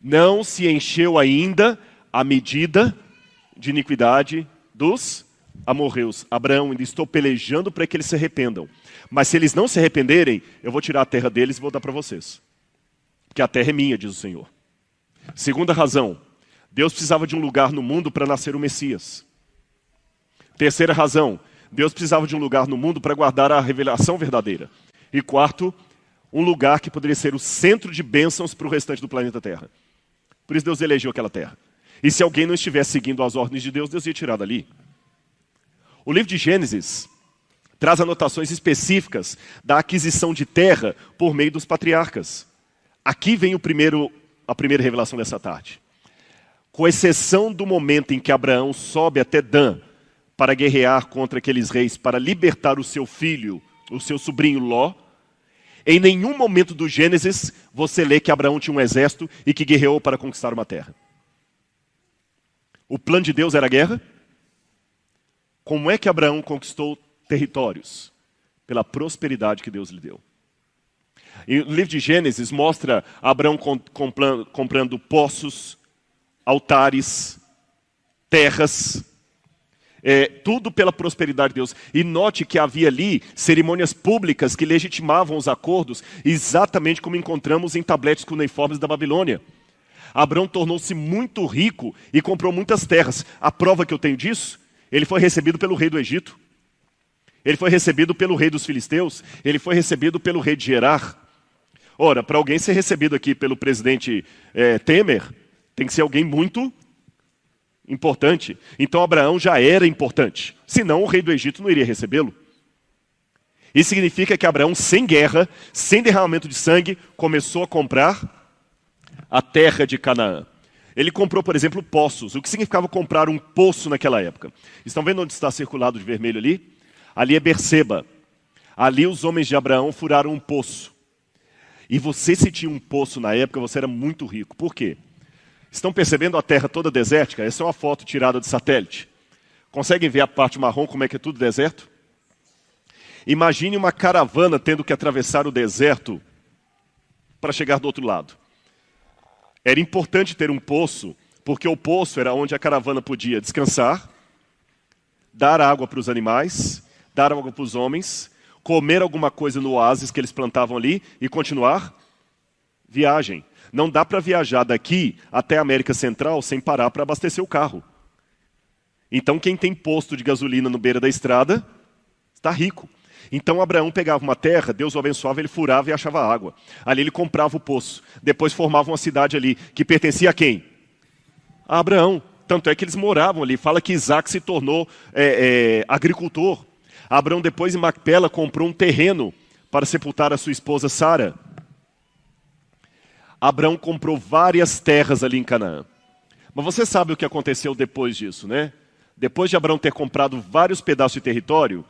Não se encheu ainda a medida de iniquidade dos amorreus. Abraão, ainda estou pelejando para que eles se arrependam. Mas se eles não se arrependerem, eu vou tirar a terra deles e vou dar para vocês. Porque a terra é minha, diz o Senhor. Segunda razão, Deus precisava de um lugar no mundo para nascer o Messias. Terceira razão, Deus precisava de um lugar no mundo para guardar a revelação verdadeira. E quarto, um lugar que poderia ser o centro de bênçãos para o restante do planeta Terra. Por isso Deus elegeu aquela terra. E se alguém não estivesse seguindo as ordens de Deus, Deus ia tirar dali. O livro de Gênesis traz anotações específicas da aquisição de terra por meio dos patriarcas. Aqui vem a primeira revelação dessa tarde. Com exceção do momento em que Abraão sobe até Dan para guerrear contra aqueles reis, para libertar o seu filho, o seu sobrinho Ló, em nenhum momento do Gênesis você lê que Abraão tinha um exército e que guerreou para conquistar uma terra. O plano de Deus era a guerra? Como é que Abraão conquistou territórios? Pela prosperidade que Deus lhe deu. E o livro de Gênesis mostra Abraão comprando poços, altares, terras, tudo pela prosperidade de Deus. E note que havia ali cerimônias públicas que legitimavam os acordos, exatamente como encontramos em tabletes cuneiformes da Babilônia. Abraão tornou-se muito rico e comprou muitas terras. A prova que eu tenho disso, ele foi recebido pelo rei do Egito. Ele foi recebido pelo rei dos filisteus. Ele foi recebido pelo rei de Gerar. Ora, para alguém ser recebido aqui pelo presidente Temer, tem que ser alguém muito importante. Então Abraão já era importante. Senão o rei do Egito não iria recebê-lo. Isso significa que Abraão, sem guerra, sem derramamento de sangue, começou a comprar a terra de Canaã. Ele comprou, por exemplo, poços. O que significava comprar um poço naquela época? Estão vendo onde está circulado de vermelho ali? Ali é Berseba. Ali os homens de Abraão furaram um poço. E você, se tinha um poço na época, você era muito rico. Por quê? Estão percebendo a terra toda desértica? Essa é uma foto tirada de satélite. Conseguem ver a parte marrom, como é que é tudo deserto? Imagine uma caravana tendo que atravessar o deserto para chegar do outro lado. Era importante ter um poço, porque o poço era onde a caravana podia descansar, dar água para os animais, dar água para os homens, comer alguma coisa no oásis que eles plantavam ali e continuar viagem. Não dá para viajar daqui até a América Central sem parar para abastecer o carro. Então quem tem posto de gasolina no beira da estrada está rico. Então Abraão pegava uma terra, Deus o abençoava, ele furava e achava água. Ali ele comprava o poço. Depois formava uma cidade ali, que pertencia a quem? A Abraão. Tanto é que eles moravam ali. Fala que Isaac se tornou agricultor. Abraão depois em Macpela comprou um terreno para sepultar a sua esposa Sara. Abraão comprou várias terras ali em Canaã. Mas você sabe o que aconteceu depois disso, né? Depois de Abraão ter comprado vários pedaços de território,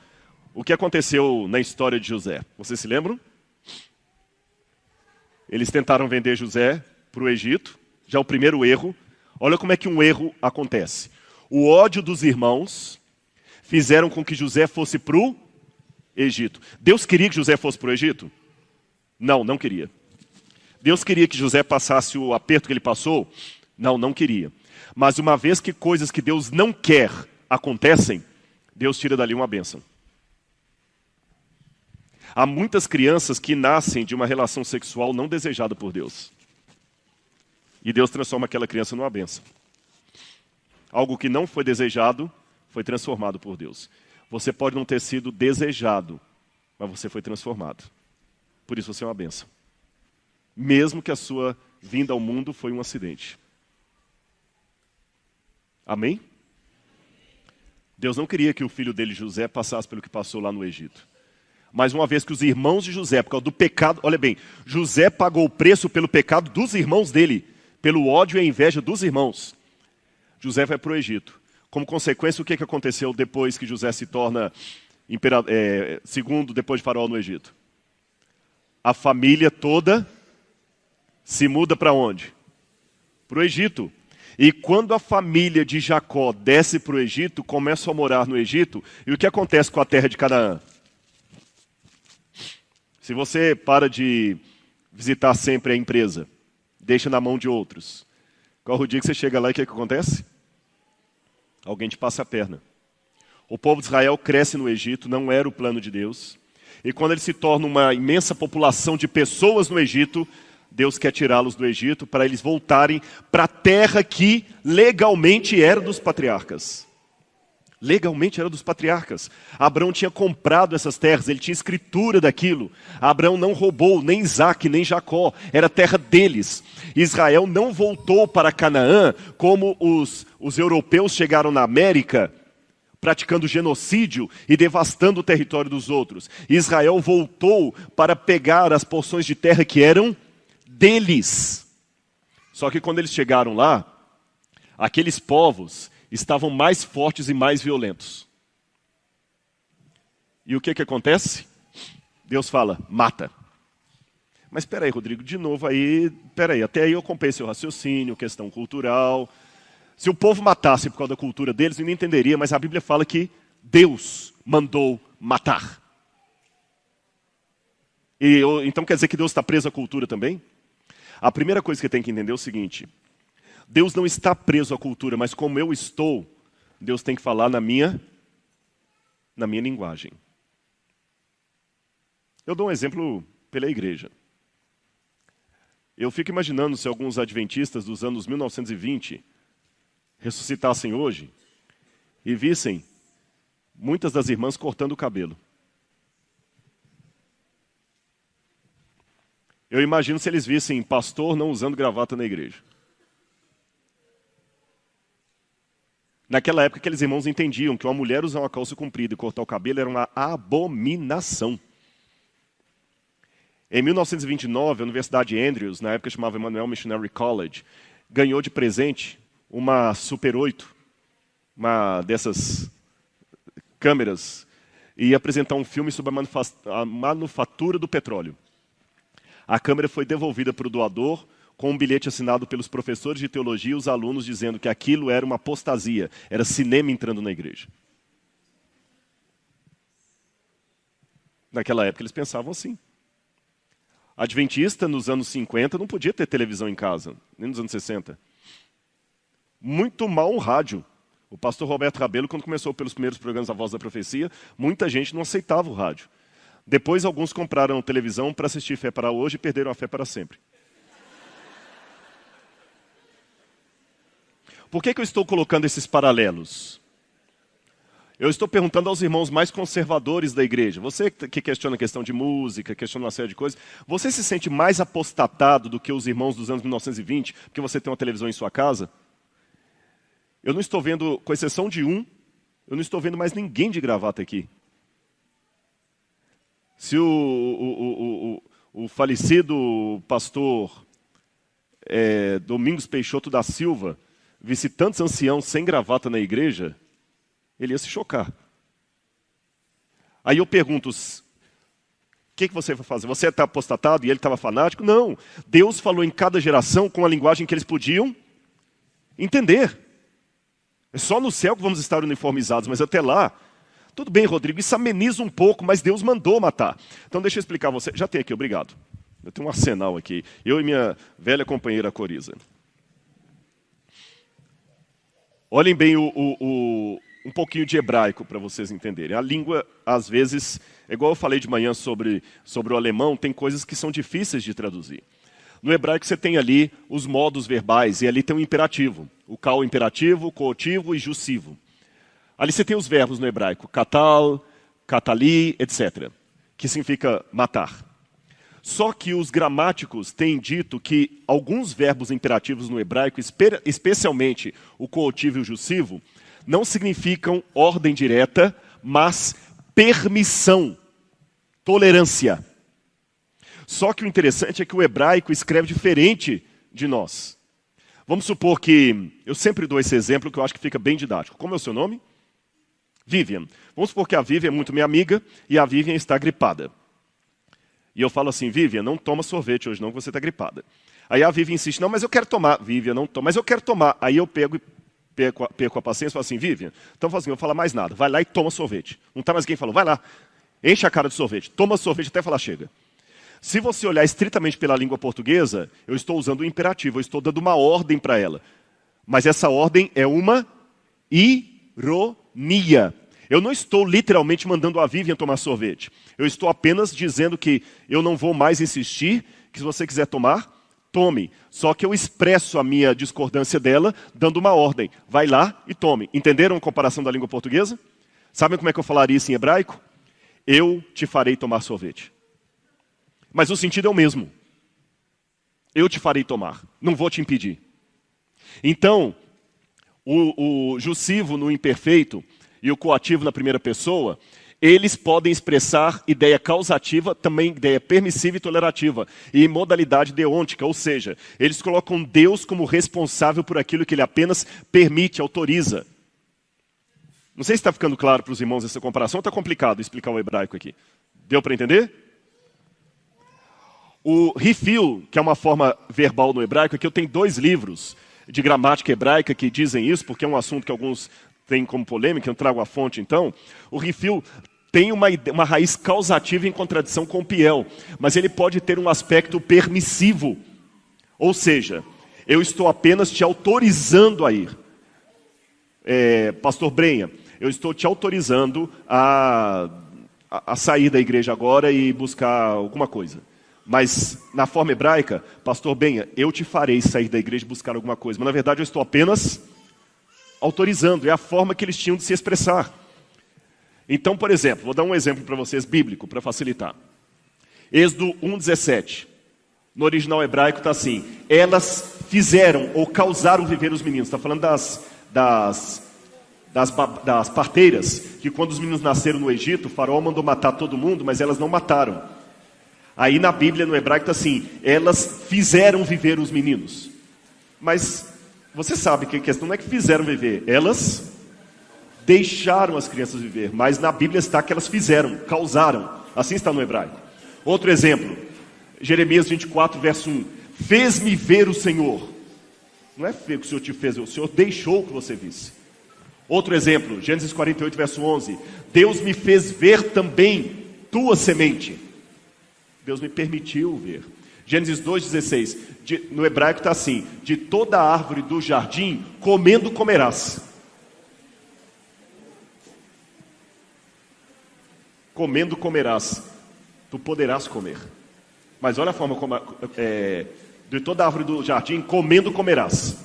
o que aconteceu na história de José? Vocês se lembram? Eles tentaram vender José para o Egito, já o primeiro erro. Olha como é que um erro acontece. O ódio dos irmãos fizeram com que José fosse para o Egito. Deus queria que José fosse para o Egito? Não, não queria. Deus queria que José passasse o aperto que ele passou? Não, não queria. Mas uma vez que coisas que Deus não quer acontecem, Deus tira dali uma bênção. Há muitas crianças que nascem de uma relação sexual não desejada por Deus. E Deus transforma aquela criança numa bênção. Algo que não foi desejado foi transformado por Deus. Você pode não ter sido desejado, mas você foi transformado. Por isso você é uma bênção. Mesmo que a sua vinda ao mundo foi um acidente. Amém? Deus não queria que o filho dele, José, passasse pelo que passou lá no Egito. Mas uma vez que os irmãos de José, por causa do pecado... Olha bem, José pagou o preço pelo pecado dos irmãos dele, pelo ódio e a inveja dos irmãos. José vai para o Egito. Como consequência, o que aconteceu depois que José se torna segundo depois de Faraó no Egito? A família toda se muda para onde? Para o Egito. E quando a família de Jacó desce para o Egito, começa a morar no Egito, e o que acontece com a terra de Canaã? Se você para de visitar sempre a empresa, deixa na mão de outros, qual o dia que você chega lá e o que acontece? Alguém te passa a perna. O povo de Israel cresce no Egito, não era o plano de Deus. E quando ele se torna uma imensa população de pessoas no Egito, Deus quer tirá-los do Egito para eles voltarem para a terra que legalmente era dos patriarcas. Legalmente era dos patriarcas. Abraão tinha comprado essas terras, ele tinha escritura daquilo. Abraão não roubou nem Isaac, nem Jacó, era terra deles. Israel não voltou para Canaã como os europeus chegaram na América, praticando genocídio e devastando o território dos outros. Israel voltou para pegar as porções de terra que eram deles. Só que quando eles chegaram lá, aqueles povos estavam mais fortes e mais violentos. E o que acontece? Deus fala, mata. Mas espera aí, Rodrigo, de novo aí, até aí eu acompanhei seu raciocínio, questão cultural. Se o povo matasse por causa da cultura deles, eu não entenderia, mas a Bíblia fala que Deus mandou matar. Então quer dizer que Deus está preso à cultura também? A primeira coisa que tem que entender é o seguinte: Deus não está preso à cultura, mas como eu estou, Deus tem que falar na minha linguagem. Eu dou um exemplo pela igreja. Eu fico imaginando se alguns adventistas dos anos 1920 ressuscitassem hoje e vissem muitas das irmãs cortando o cabelo. Eu imagino se eles vissem pastor não usando gravata na igreja. Naquela época, aqueles irmãos entendiam que uma mulher usar uma calça comprida e cortar o cabelo era uma abominação. Em 1929, a Universidade Andrews, na época chamava Emmanuel Missionary College, ganhou de presente uma Super 8, uma dessas câmeras, e ia apresentar um filme sobre a manufatura do petróleo. A câmera foi devolvida para o doador com um bilhete assinado pelos professores de teologia e os alunos dizendo que aquilo era uma apostasia, era cinema entrando na igreja. Naquela época eles pensavam assim. Adventista, nos anos 50, não podia ter televisão em casa, nem nos anos 60. Muito mal um rádio. O pastor Roberto Rabelo, quando começou pelos primeiros programas da Voz da Profecia, muita gente não aceitava o rádio. Depois, alguns compraram televisão para assistir Fé para Hoje e perderam a fé para sempre. Por que eu estou colocando esses paralelos? Eu estou perguntando aos irmãos mais conservadores da igreja. Você que questiona a questão de música, questiona uma série de coisas, você se sente mais apostatado do que os irmãos dos anos 1920, porque você tem uma televisão em sua casa? Eu não estou vendo, com exceção de um, eu não estou vendo mais ninguém de gravata aqui. Se o falecido pastor Domingos Peixoto da Silva visse tantos anciãos sem gravata na igreja, ele ia se chocar. Aí eu pergunto, o que você vai fazer? Você está apostatado e ele estava fanático? Não. Deus falou em cada geração com a linguagem que eles podiam entender. É só no céu que vamos estar uniformizados, mas até lá... Tudo bem, Rodrigo, isso ameniza um pouco, mas Deus mandou matar. Então deixa eu explicar a você. Já tem aqui, obrigado. Eu tenho um arsenal aqui. Eu e minha velha companheira Coriza. Olhem bem um pouquinho de hebraico para vocês entenderem. A língua, às vezes, igual eu falei de manhã sobre o alemão, tem coisas que são difíceis de traduzir. No hebraico você tem ali os modos verbais, e ali tem um imperativo. O cal imperativo, o coativo e jussivo. Ali você tem os verbos no hebraico, katal, katali, etc., que significa matar. Só que os gramáticos têm dito que alguns verbos imperativos no hebraico, especialmente o coativo e o jussivo, não significam ordem direta, mas permissão, tolerância. Só que o interessante é que o hebraico escreve diferente de nós. Vamos supor que, eu sempre dou esse exemplo que eu acho que fica bem didático. Como é o seu nome? Vivian. Vamos supor que a Vivian é muito minha amiga e a Vivian está gripada. E eu falo assim, Vivian, não toma sorvete hoje não, que você está gripada. Aí a Vivian insiste, não, mas eu quero tomar. Vivian, não toma, mas eu quero tomar. Aí eu perco a paciência e falo assim, Vivian, então falo assim, não vou falar mais nada. Vai lá e toma sorvete. Não está mais quem falou, vai lá, enche a cara de sorvete. Toma sorvete até falar chega. Se você olhar estritamente pela língua portuguesa, eu estou usando o imperativo, eu estou dando uma ordem para ela. Mas essa ordem é uma ironia. Eu não estou literalmente mandando a Vivian tomar sorvete. Eu estou apenas dizendo que eu não vou mais insistir, que se você quiser tomar, tome. Só que eu expresso a minha discordância dela, dando uma ordem. Vai lá e tome. Entenderam a comparação da língua portuguesa? Sabem como é que eu falaria isso em hebraico? Eu te farei tomar sorvete. Mas o sentido é o mesmo. Eu te farei tomar. Não vou te impedir. Então, o jussivo no imperfeito e o coativo na primeira pessoa, eles podem expressar ideia causativa, também ideia permissiva e tolerativa, e modalidade deôntica, ou seja, eles colocam Deus como responsável por aquilo que ele apenas permite, autoriza. Não sei se está ficando claro para os irmãos essa comparação, ou está complicado explicar o hebraico aqui. Deu para entender? O refill, que é uma forma verbal no hebraico, aqui eu tenho 2 livros de gramática hebraica que dizem isso, porque é um assunto que alguns têm como polêmica, eu trago a fonte então. O refill tem uma raiz causativa em contradição com o piel, mas ele pode ter um aspecto permissivo. Ou seja, eu estou apenas te autorizando a ir. Pastor Brenha, eu estou te autorizando a sair da igreja agora e buscar alguma coisa. Mas, na forma hebraica, pastor Benha, eu te farei sair da igreja e buscar alguma coisa. Mas, na verdade, eu estou apenas autorizando. É a forma que eles tinham de se expressar. Então, por exemplo, vou dar um exemplo para vocês, bíblico, para facilitar. Êxodo 1,17. No original hebraico está assim. Elas fizeram ou causaram viver os meninos. Está falando das parteiras, que quando os meninos nasceram no Egito, o faraó mandou matar todo mundo, mas elas não mataram. Aí na Bíblia, no hebraico, está assim: elas fizeram viver os meninos. Mas você sabe que a questão não é que fizeram viver, elas deixaram as crianças viver. Mas na Bíblia está que elas fizeram, causaram. Assim está no hebraico. Outro exemplo, Jeremias 24, verso 1. Fez-me ver o Senhor. Não é ver que o Senhor te fez, o Senhor deixou que você visse. Outro exemplo, Gênesis 48, verso 11. Deus me fez ver também tua semente. Deus me permitiu ver. Gênesis 2,16. No hebraico está assim: de toda árvore do jardim, comendo comerás. Comendo comerás. Tu poderás comer. Mas olha a forma como de toda árvore do jardim, comendo comerás.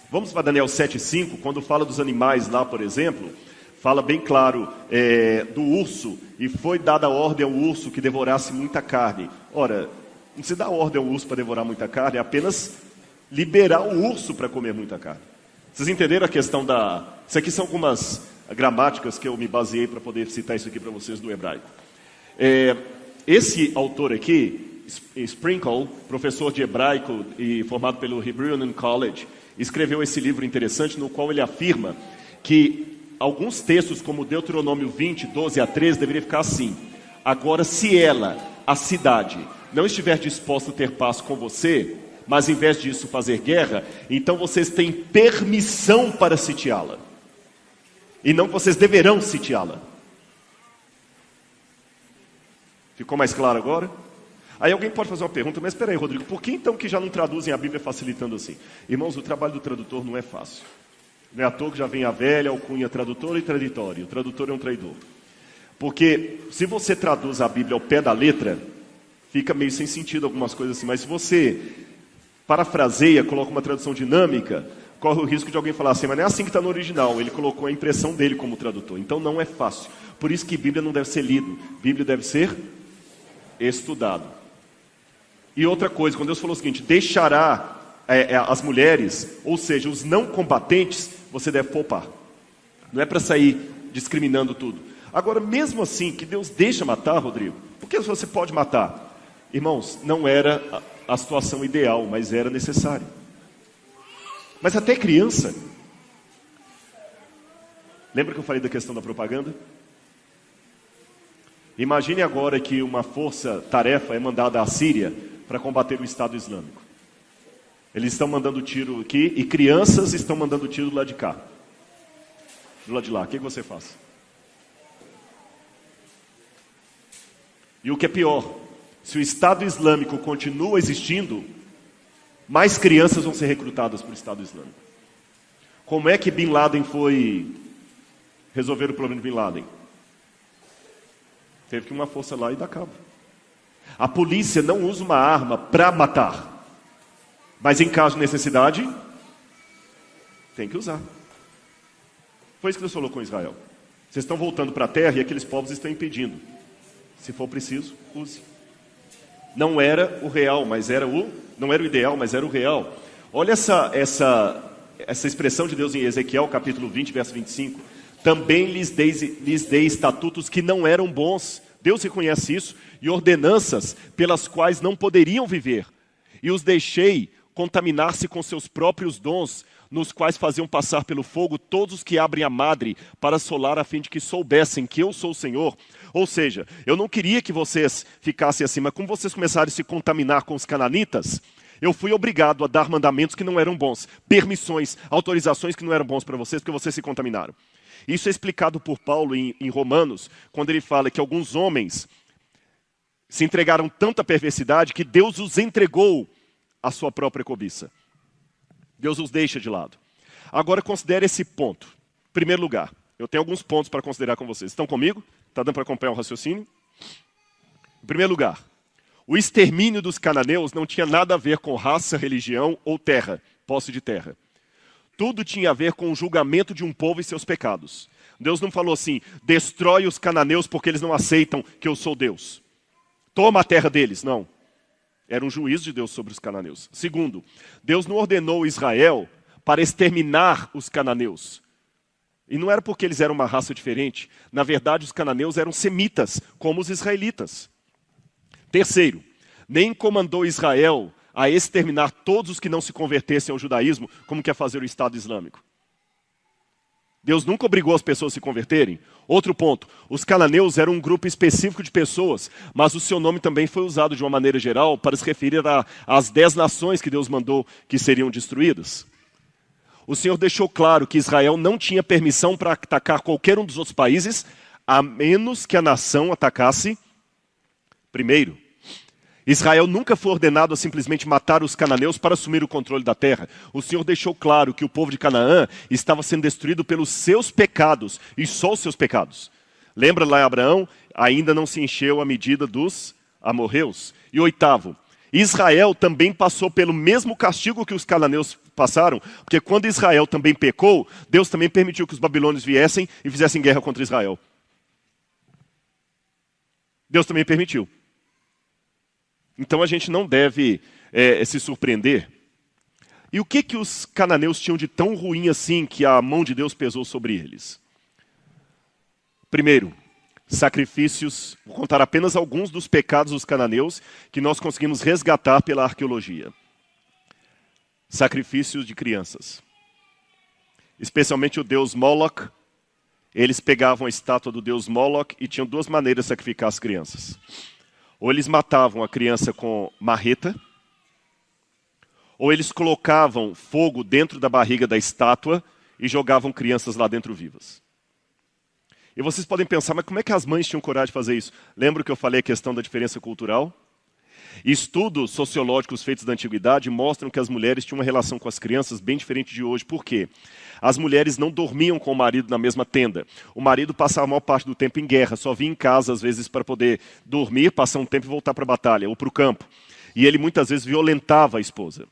Vamos para Daniel 7,5, quando fala dos animais lá, por exemplo, fala bem claro do urso, e foi dada a ordem ao urso que devorasse muita carne. Ora, não se dá ordem ao urso para devorar muita carne, é apenas liberar o urso para comer muita carne. Vocês entenderam a questão da... Isso aqui são algumas gramáticas que eu me baseei para poder citar isso aqui para vocês do hebraico. Esse autor aqui, Sprinkle, professor de hebraico e formado pelo Hebrew Union College, escreveu esse livro interessante no qual ele afirma que alguns textos, como Deuteronômio 20, 12 a 13, deveria ficar assim: agora, se ela, a cidade, não estiver disposta a ter paz com você, mas em vez disso fazer guerra, então vocês têm permissão para sitiá-la. E não que vocês deverão sitiá-la. Ficou mais claro agora? Aí alguém pode fazer uma pergunta: mas espera aí, Rodrigo, por que então que já não traduzem a Bíblia facilitando assim? Irmãos, o trabalho do tradutor não é fácil. Não é à toa que já vem a velha alcunha tradutor e traditório. O tradutor é um traidor. Porque se você traduz a Bíblia ao pé da letra, fica meio sem sentido algumas coisas assim. Mas se você parafraseia, coloca uma tradução dinâmica, corre o risco de alguém falar assim: mas não é assim que está no original, ele colocou a impressão dele como tradutor. Então não é fácil. Por isso que Bíblia não deve ser lido, Bíblia deve ser estudado. E outra coisa, quando Deus falou o seguinte: deixará as mulheres, ou seja, os não combatentes, você deve poupar. Não é para sair discriminando tudo. Agora, mesmo assim, que Deus deixa matar, Rodrigo, porque você pode matar? Irmãos, não era a situação ideal, mas era necessário. Mas até criança. Lembra que eu falei da questão da propaganda? Imagine agora que uma força-tarefa é mandada à Síria para combater o Estado Islâmico. Eles estão mandando tiro aqui e crianças estão mandando tiro do lado de cá. Do lado de lá, o que você faz? E o que é pior, se o Estado Islâmico continua existindo, mais crianças vão ser recrutadas para o Estado Islâmico. Como é que Bin Laden foi resolver o problema de Bin Laden? Teve que uma força lá e dar cabo. A polícia não usa uma arma para matar, mas em caso de necessidade, tem que usar. Foi isso que Deus falou com Israel. Vocês estão voltando para a terra e aqueles povos estão impedindo. Se for preciso, use. Não era o real, mas era não era o ideal, mas era o real. Olha essa expressão de Deus em Ezequiel, capítulo 20, verso 25. Também lhes dei estatutos que não eram bons. Deus reconhece isso. E ordenanças pelas quais não poderiam viver. E os deixei contaminar-se com seus próprios dons, nos quais faziam passar pelo fogo todos os que abrem a madre para assolar, a fim de que soubessem que eu sou o Senhor. Ou seja, eu não queria que vocês ficassem assim, mas como vocês começaram a se contaminar com os cananitas, eu fui obrigado a dar mandamentos que não eram bons, permissões, autorizações que não eram bons para vocês, porque vocês se contaminaram. Isso é explicado por Paulo em Romanos, quando ele fala que alguns homens se entregaram tanta perversidade que Deus os entregou à sua própria cobiça. Deus os deixa de lado. Agora considere esse ponto. Em primeiro lugar, eu tenho alguns pontos para considerar com vocês. Estão comigo? Está dando para acompanhar o raciocínio? Em primeiro lugar, o extermínio dos cananeus não tinha nada a ver com raça, religião ou terra, posse de terra. Tudo tinha a ver com o julgamento de um povo e seus pecados. Deus não falou assim: destrói os cananeus porque eles não aceitam que eu sou Deus. Toma a terra deles. Não. Era um juízo de Deus sobre os cananeus. Segundo, Deus não ordenou Israel para exterminar os cananeus. E não era porque eles eram uma raça diferente. Na verdade, os cananeus eram semitas, como os israelitas. Terceiro, nem comandou Israel a exterminar todos os que não se convertessem ao judaísmo, como quer fazer o Estado Islâmico. Deus nunca obrigou as pessoas a se converterem. Outro ponto, os cananeus eram um grupo específico de pessoas, mas o seu nome também foi usado de uma maneira geral para se referir às 10 nações que Deus mandou que seriam destruídas. O Senhor deixou claro que Israel não tinha permissão para atacar qualquer um dos outros países, a menos que a nação atacasse primeiro. Israel nunca foi ordenado a simplesmente matar os cananeus para assumir o controle da terra. O Senhor deixou claro que o povo de Canaã estava sendo destruído pelos seus pecados, e só os seus pecados. Lembra lá em Abraão? Ainda não se encheu a medida dos amorreus. E oitavo, Israel também passou pelo mesmo castigo que os cananeus passaram, porque quando Israel também pecou, Deus também permitiu que os babilônios viessem e fizessem guerra contra Israel. Deus também permitiu. Então a gente não deve se surpreender. E o que os cananeus tinham de tão ruim assim que a mão de Deus pesou sobre eles? Primeiro, sacrifícios. Vou contar apenas alguns dos pecados dos cananeus que nós conseguimos resgatar pela arqueologia. Sacrifícios de crianças. Especialmente o deus Moloch. Eles pegavam a estátua do deus Moloch e tinham duas maneiras de sacrificar as crianças. Ou eles matavam a criança com marreta, ou eles colocavam fogo dentro da barriga da estátua e jogavam crianças lá dentro vivas. E vocês podem pensar, mas como é que as mães tinham coragem de fazer isso? Lembra que eu falei a questão da diferença cultural? Estudos sociológicos feitos da antiguidade mostram que as mulheres tinham uma relação com as crianças bem diferente de hoje. Por quê? As mulheres não dormiam com o marido na mesma tenda. O marido passava a maior parte do tempo em guerra, só vinha em casa às vezes para poder dormir, passar um tempo e voltar para a batalha ou para o campo. E ele muitas vezes violentava a esposa.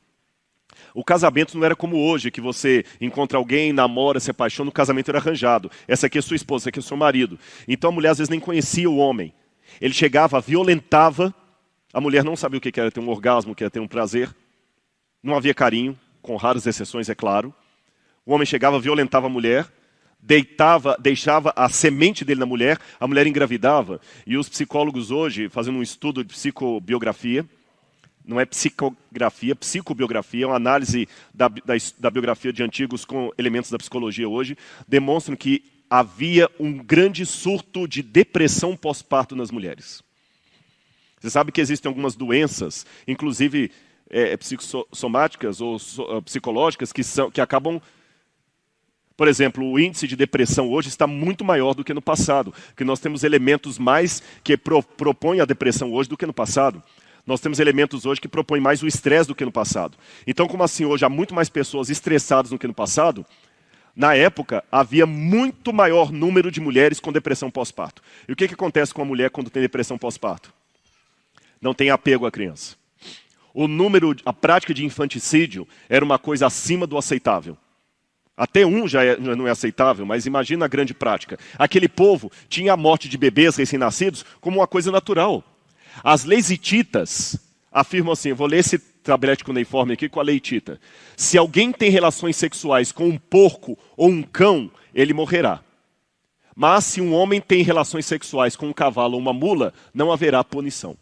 O casamento não era como hoje, que você encontra alguém, namora, se apaixona, o casamento era arranjado. Essa aqui é sua esposa, essa aqui é seu marido. Então a mulher às vezes nem conhecia o homem. Ele chegava, violentava. A mulher não sabia o que era ter um orgasmo, o que era ter um prazer. Não havia carinho, com raras exceções, é claro. O homem chegava, violentava a mulher, deixava a semente dele na mulher, a mulher engravidava. E os psicólogos hoje, fazendo um estudo de psicobiografia, não é psicografia, psicobiografia, é uma análise da biografia de antigos com elementos da psicologia hoje, demonstram que havia um grande surto de depressão pós-parto nas mulheres. Você sabe que existem algumas doenças, inclusive psicossomáticas ou psicológicas, que acabam... Por exemplo, o índice de depressão hoje está muito maior do que no passado, porque nós temos elementos mais que propõem a depressão hoje do que no passado. Nós temos elementos hoje que propõem mais o estresse do que no passado. Então, como assim hoje há muito mais pessoas estressadas do que no passado, na época havia muito maior número de mulheres com depressão pós-parto. E o que acontece com a mulher quando tem depressão pós-parto? Não tem apego à criança. A prática de infanticídio era uma coisa acima do aceitável. Até já não é aceitável, mas imagina a grande prática. Aquele povo tinha a morte de bebês recém-nascidos como uma coisa natural. As leis hititas afirmam assim, vou ler esse tablete cuneiforme aqui com a lei hitita. Se alguém tem relações sexuais com um porco ou um cão, ele morrerá. Mas se um homem tem relações sexuais com um cavalo ou uma mula, não haverá punição.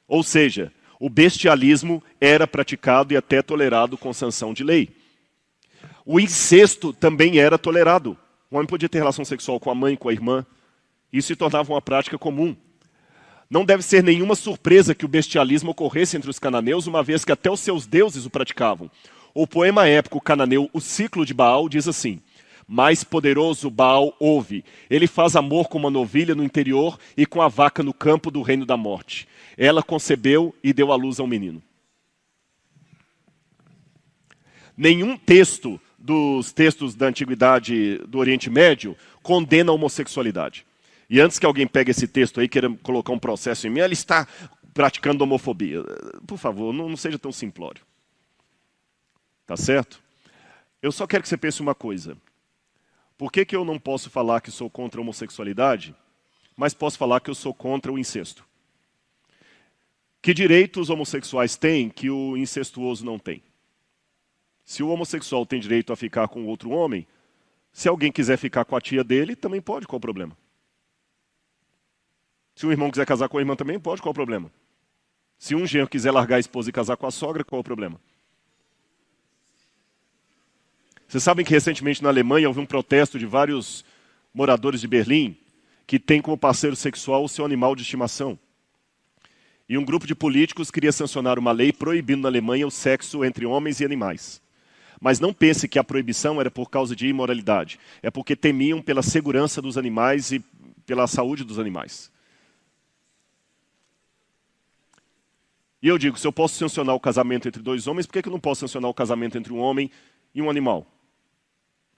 Ou seja, o bestialismo era praticado e até tolerado com sanção de lei. O incesto também era tolerado. O homem podia ter relação sexual com a mãe, com a irmã. Isso se tornava uma prática comum. Não deve ser nenhuma surpresa que o bestialismo ocorresse entre os cananeus, uma vez que até os seus deuses o praticavam. O poema épico cananeu, O Ciclo de Baal, diz assim: mais poderoso Baal ouve. Ele faz amor com uma novilha no interior e com a vaca no campo do reino da morte. Ela concebeu e deu à luz a um menino. Nenhum texto dos textos da antiguidade do Oriente Médio condena a homossexualidade. E antes que alguém pegue esse texto aí e queira colocar um processo em mim, ele está praticando homofobia. Por favor, não seja tão simplório. Tá certo? Eu só quero que você pense uma coisa. Por que eu não posso falar que sou contra a homossexualidade, mas posso falar que eu sou contra o incesto? Que direitos os homossexuais têm que o incestuoso não tem? Se o homossexual tem direito a ficar com outro homem, Se alguém quiser ficar com a tia dele, também pode, qual o problema? Se um irmão quiser casar com a irmã, também pode, qual o problema? Se um genro quiser largar a esposa e casar com a sogra, qual o problema? Vocês sabem que recentemente na Alemanha houve um protesto de vários moradores de Berlim que tem como parceiro sexual o seu animal de estimação. E um grupo de políticos queria sancionar uma lei proibindo na Alemanha o sexo entre homens e animais. Mas não pense que a proibição era por causa de imoralidade. É porque temiam pela segurança dos animais e pela saúde dos animais. E eu digo, se eu posso sancionar o casamento entre dois homens, por que eu não posso sancionar o casamento entre um homem e um animal?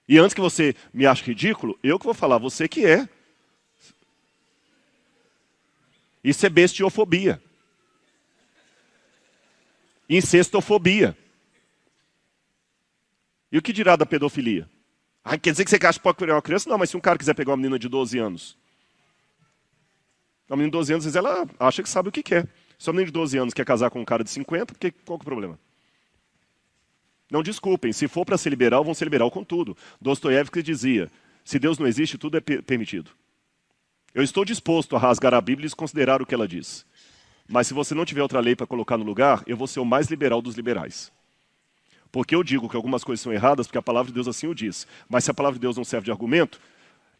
E antes que você me ache ridículo, eu que vou falar, você que é. Isso é bestiofobia. Incestofobia. E o que dirá da pedofilia? Ah, quer dizer que você acha que pode criar uma criança? Não, mas se um cara quiser pegar uma menina de 12 anos. Uma menina de 12 anos, às vezes ela acha que sabe o que quer. Se uma menina de 12 anos quer casar com um cara de 50, qual que é o problema? Não desculpem, se for para ser liberal, vão ser liberal com tudo. Dostoiévski dizia, se Deus não existe, tudo é permitido. Eu estou disposto a rasgar a Bíblia e desconsiderar o que ela diz. Mas se você não tiver outra lei para colocar no lugar, eu vou ser o mais liberal dos liberais. Porque eu digo que algumas coisas são erradas, porque a palavra de Deus assim o diz. Mas se a palavra de Deus não serve de argumento,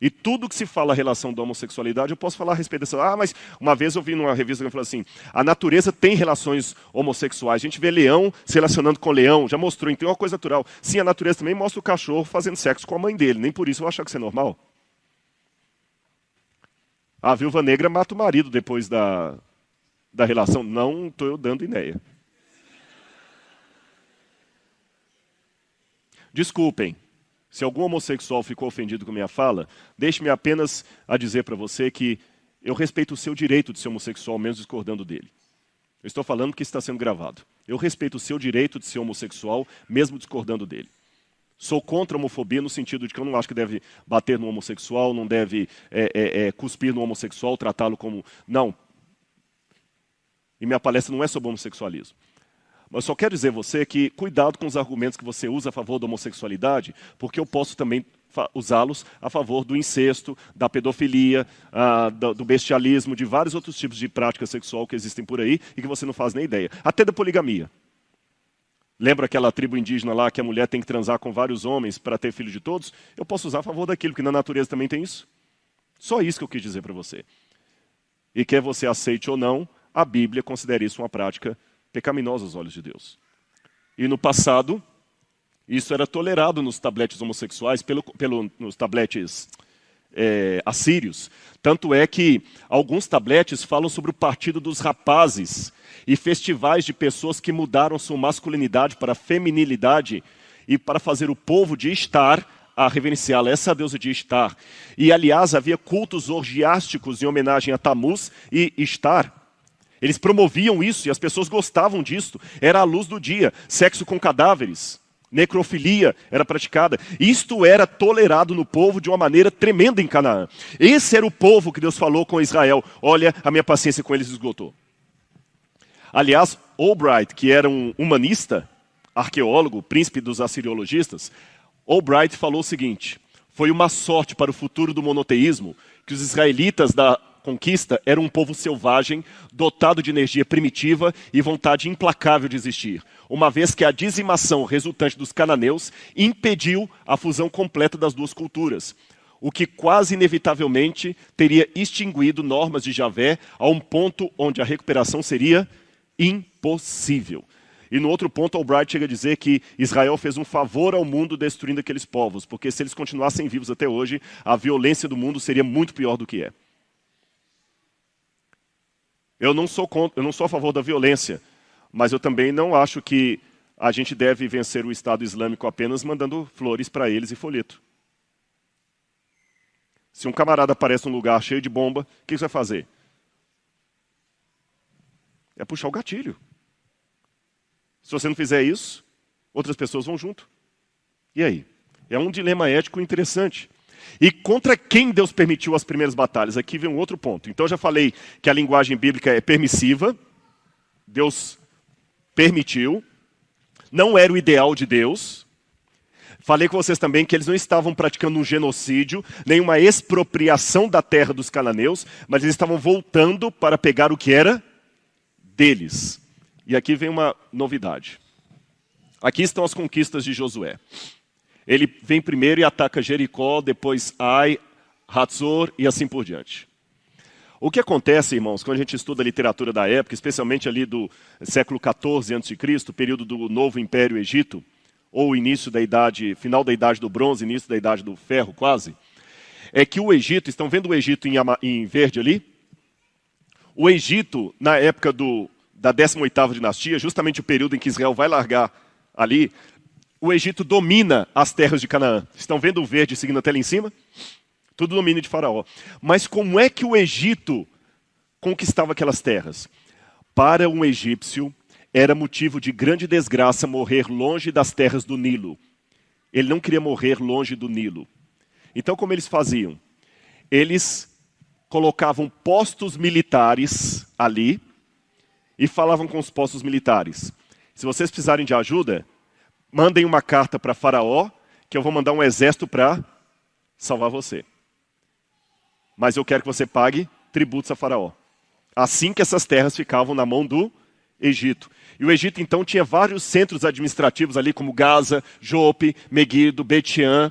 e tudo que se fala a relação da homossexualidade, eu posso falar a respeito dessa. Ah, mas uma vez eu vi numa revista que falou assim, a natureza tem relações homossexuais. A gente vê leão se relacionando com leão, já mostrou, então é uma coisa natural. Sim, a natureza também mostra o cachorro fazendo sexo com a mãe dele, nem por isso eu acho que isso é normal. A viúva negra mata o marido depois da relação. Não estou eu dando ideia. Desculpem. Se algum homossexual ficou ofendido com minha fala, deixe-me apenas a dizer para você que eu respeito o seu direito de ser homossexual, mesmo discordando dele. Eu estou falando que está sendo gravado. Eu respeito o seu direito de ser homossexual, mesmo discordando dele. Sou contra a homofobia no sentido de que eu não acho que deve bater no homossexual, não deve cuspir no homossexual, tratá-lo como... Não. E minha palestra não é sobre homossexualismo. Mas só quero dizer a você que cuidado com os argumentos que você usa a favor da homossexualidade, porque eu posso também usá-los a favor do incesto, da pedofilia, do bestialismo, de vários outros tipos de prática sexual que existem por aí e que você não faz nem ideia. Até da poligamia. Lembra aquela tribo indígena lá que a mulher tem que transar com vários homens para ter filho de todos? Eu posso usar a favor daquilo, porque na natureza também tem isso. Só isso que eu quis dizer para você. E quer você aceite ou não, a Bíblia considera isso uma prática pecaminosa aos olhos de Deus. E no passado, isso era tolerado nos tabletes homossexuais, nos tabletes assírios. Tanto é que alguns tabletes falam sobre o partido dos rapazes e festivais de pessoas que mudaram sua masculinidade para a feminilidade e para fazer o povo de Ishtar a reverenciá-la, essa deusa de Ishtar. E, aliás, havia cultos orgiásticos em homenagem a Tammuz e Ishtar. Eles promoviam isso e as pessoas gostavam disso. Era a luz do dia. Sexo com cadáveres, necrofilia era praticada. Isto era tolerado no povo de uma maneira tremenda em Canaã. Esse era o povo que Deus falou com Israel. Olha, a minha paciência com eles esgotou. Aliás, Albright, que era um humanista, arqueólogo, príncipe dos assiriologistas, Albright falou o seguinte, foi uma sorte para o futuro do monoteísmo que os israelitas da conquista eram um povo selvagem, dotado de energia primitiva e vontade implacável de existir, uma vez que a dizimação resultante dos cananeus impediu a fusão completa das duas culturas, o que quase inevitavelmente teria extinguido normas de Javé a um ponto onde a recuperação seria impossível. E no outro ponto, Albright chega a dizer que Israel fez um favor ao mundo destruindo aqueles povos, porque se eles continuassem vivos até hoje, a violência do mundo seria muito pior do que é. Eu não sou a favor da violência, mas eu também não acho que a gente deve vencer o Estado Islâmico apenas mandando flores para eles e folheto. Se um camarada aparece num lugar cheio de bomba, o que você vai fazer? É puxar o gatilho. Se você não fizer isso, outras pessoas vão junto. E aí? É um dilema ético interessante. E contra quem Deus permitiu as primeiras batalhas? Aqui vem um outro ponto. Então eu já falei que a linguagem bíblica é permissiva. Deus permitiu. Não era o ideal de Deus. Falei com vocês também que eles não estavam praticando um genocídio, nem uma expropriação da terra dos cananeus, mas eles estavam voltando para pegar o que era deles. E aqui vem uma novidade. Aqui estão as conquistas de Josué. Ele vem primeiro e ataca Jericó, depois Ai, Hatzor e assim por diante. O que acontece, irmãos, quando a gente estuda a literatura da época, especialmente ali do século XIV a.C., período do Novo Império Egito, ou início da idade, final da idade do bronze, início da idade do ferro quase, é que o Egito, estão vendo o Egito em verde ali? O Egito, na época da 18ª dinastia, justamente o período em que Israel vai largar ali, o Egito domina as terras de Canaã. Estão vendo o verde seguindo até lá em cima? Tudo domínio de Faraó. Mas como é que o Egito conquistava aquelas terras? Para um egípcio, era motivo de grande desgraça morrer longe das terras do Nilo. Ele não queria morrer longe do Nilo. Então, como eles faziam? Eles colocavam postos militares ali e falavam com os postos militares: se vocês precisarem de ajuda, mandem uma carta para Faraó, que eu vou mandar um exército para salvar você. Mas eu quero que você pague tributos a Faraó. Assim que essas terras ficavam na mão do Egito. E o Egito, então, tinha vários centros administrativos ali, como Gaza, Jope, Meguido, Bet-Shean.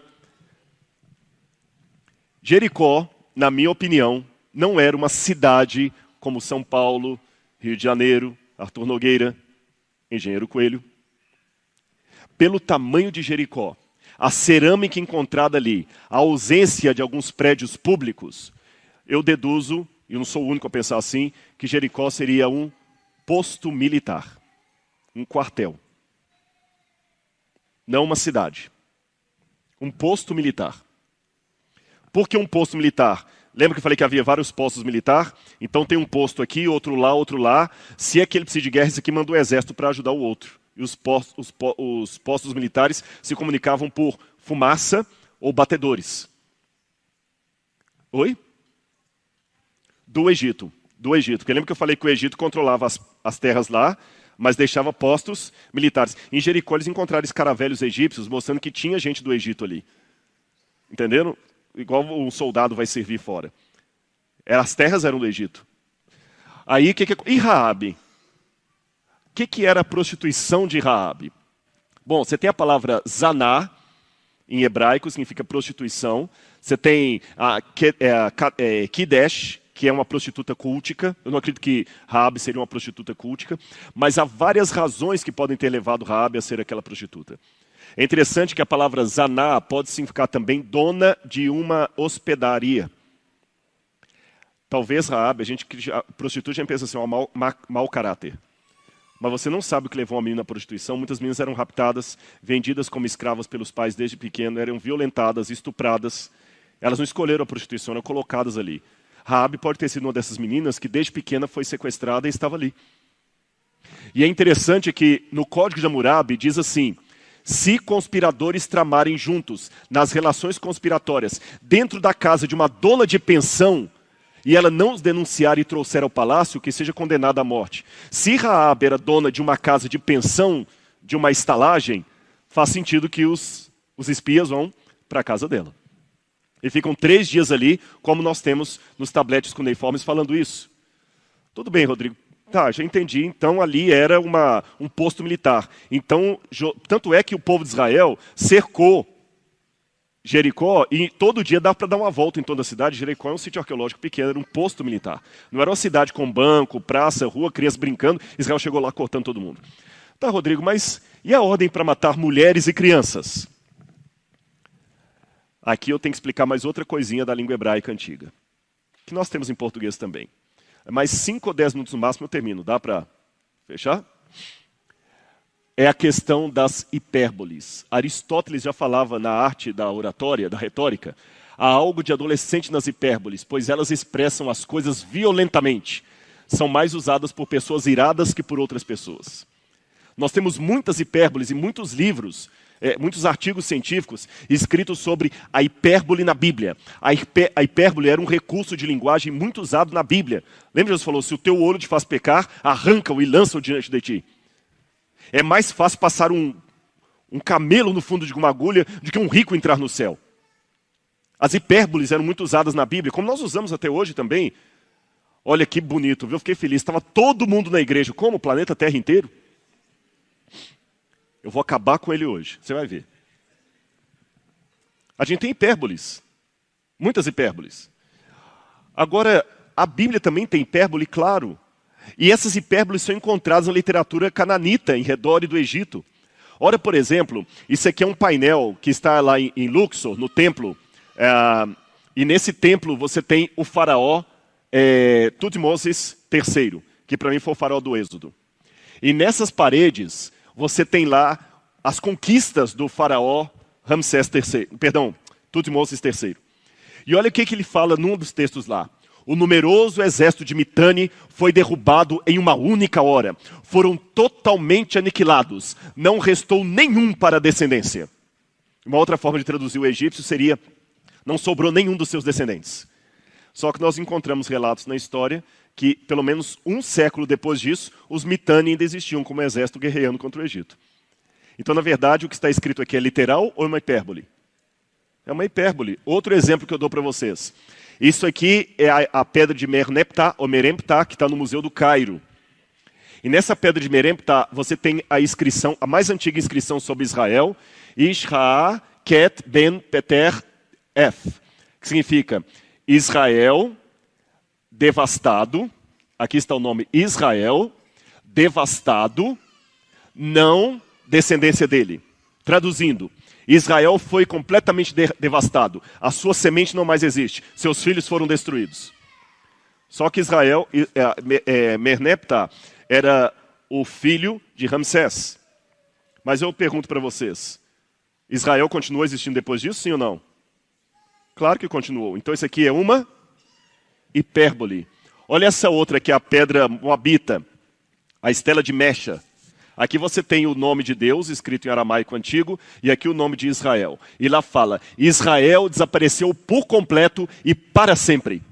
Jericó, na minha opinião, não era uma cidade como São Paulo, Rio de Janeiro, Arthur Nogueira, Engenheiro Coelho. Pelo tamanho de Jericó, a cerâmica encontrada ali, a ausência de alguns prédios públicos, eu deduzo, e eu não sou o único a pensar assim, que Jericó seria um posto militar, um quartel. Não uma cidade. Um posto militar. Por que um posto militar? Lembra que eu falei que havia vários postos militares? Então tem um posto aqui, outro lá, outro lá. Se é que ele precisa de guerra, esse aqui manda o exército para ajudar o outro. E os postos militares se comunicavam por fumaça ou batedores. Oi? Do Egito. Porque lembra que eu falei que o Egito controlava as terras lá, mas deixava postos militares. Em Jericó eles encontraram escaravelhos egípcios, mostrando que tinha gente do Egito ali. Entenderam? Igual um soldado vai servir fora. As terras eram do Egito. Aí, e Raabe? O que era a prostituição de Raabe? Bom, você tem a palavra zaná, em hebraico, significa prostituição. Você tem a Kidesh, que é uma prostituta cultica. Eu não acredito que Raabe seria uma prostituta cultica, mas há várias razões que podem ter levado Raabe a ser aquela prostituta. É interessante que a palavra zaná pode significar também dona de uma hospedaria. Talvez Raabe, prostituta, a gente pensa assim, mau caráter. Mas você não sabe o que levou uma menina à prostituição. Muitas meninas eram raptadas, vendidas como escravas pelos pais desde pequeno, eram violentadas, estupradas. Elas não escolheram a prostituição, eram colocadas ali. Raabe pode ter sido uma dessas meninas que desde pequena foi sequestrada e estava ali. E é interessante que no Código de Hammurabi diz assim: se conspiradores tramarem juntos nas relações conspiratórias dentro da casa de uma dona de pensão, e ela não os denunciar e trouxer ao palácio, que seja condenada à morte. Se Raabe era dona de uma casa de pensão, de uma estalagem, faz sentido que os espias vão para a casa dela. E ficam 3 dias ali, como nós temos nos tabletes cuneiformes falando isso. Tudo bem, Rodrigo. Tá, já entendi. Então ali era um posto militar. Então, tanto é que o povo de Israel cercou Jericó, e todo dia dá para dar uma volta em toda a cidade. Jericó é um sítio arqueológico pequeno, era um posto militar. Não era uma cidade com banco, praça, rua, crianças brincando. Israel chegou lá cortando todo mundo. Tá, Rodrigo, mas e a ordem para matar mulheres e crianças? Aqui eu tenho que explicar mais outra coisinha da língua hebraica antiga, que nós temos em português também. Mais 5 ou 10 minutos no máximo eu termino. Dá para fechar? É a questão das hipérboles. Aristóteles já falava na arte da oratória, da retórica, há algo de adolescente nas hipérboles, pois elas expressam as coisas violentamente. São mais usadas por pessoas iradas que por outras pessoas. Nós temos muitas hipérboles e muitos livros, muitos artigos científicos escritos sobre a hipérbole na Bíblia. A hipérbole era um recurso de linguagem muito usado na Bíblia. Lembra que Jesus falou, se o teu olho te faz pecar, arranca-o e lança-o diante de ti. É mais fácil passar um um camelo no fundo de uma agulha, do que um rico entrar no céu. As hipérboles eram muito usadas na Bíblia, como nós usamos até hoje também. Olha que bonito, viu? Eu fiquei feliz. Estava todo mundo na igreja. Como? O planeta Terra inteiro. Eu vou acabar com ele hoje. Você vai ver. A gente tem hipérboles. Muitas hipérboles. Agora, a Bíblia também tem hipérbole, claro. E essas hipérboles são encontradas na literatura cananita, em redor do Egito. Ora, por exemplo, isso aqui é um painel que está lá em Luxor, no templo. E nesse templo você tem o faraó Tutmoses III, que para mim foi o faraó do Êxodo. E nessas paredes você tem lá as conquistas do faraó Tutmoses III. E olha o que ele fala num dos textos lá. O numeroso exército de Mitanni foi derrubado em uma única hora. Foram totalmente aniquilados. Não restou nenhum para a descendência. Uma outra forma de traduzir o egípcio seria: não sobrou nenhum dos seus descendentes. Só que nós encontramos relatos na história que, pelo menos um século depois disso, os Mitanni ainda existiam como exército guerreando contra o Egito. Então, na verdade, o que está escrito aqui é literal ou é uma hipérbole? É uma hipérbole. Outro exemplo que eu dou para vocês. Isso aqui é a pedra de Merneptah, ou Meremptah, que está no Museu do Cairo. E nessa pedra de Meremptah, você tem a inscrição, a mais antiga inscrição sobre Israel, Ishra Ket Ben Peter F, que significa Israel devastado, aqui está o nome Israel, devastado, não descendência dele. Traduzindo, Israel foi completamente devastado. A sua semente não mais existe. Seus filhos foram destruídos. Só que Merneptah era o filho de Ramsés. Mas eu pergunto para vocês, Israel continuou existindo depois disso, sim ou não? Claro que continuou. Então isso aqui é uma hipérbole. Olha essa outra aqui, a pedra moabita, a estela de Mecha. Aqui você tem o nome de Deus, escrito em aramaico antigo, e aqui o nome de Israel. E lá fala, Israel desapareceu por completo e para sempre.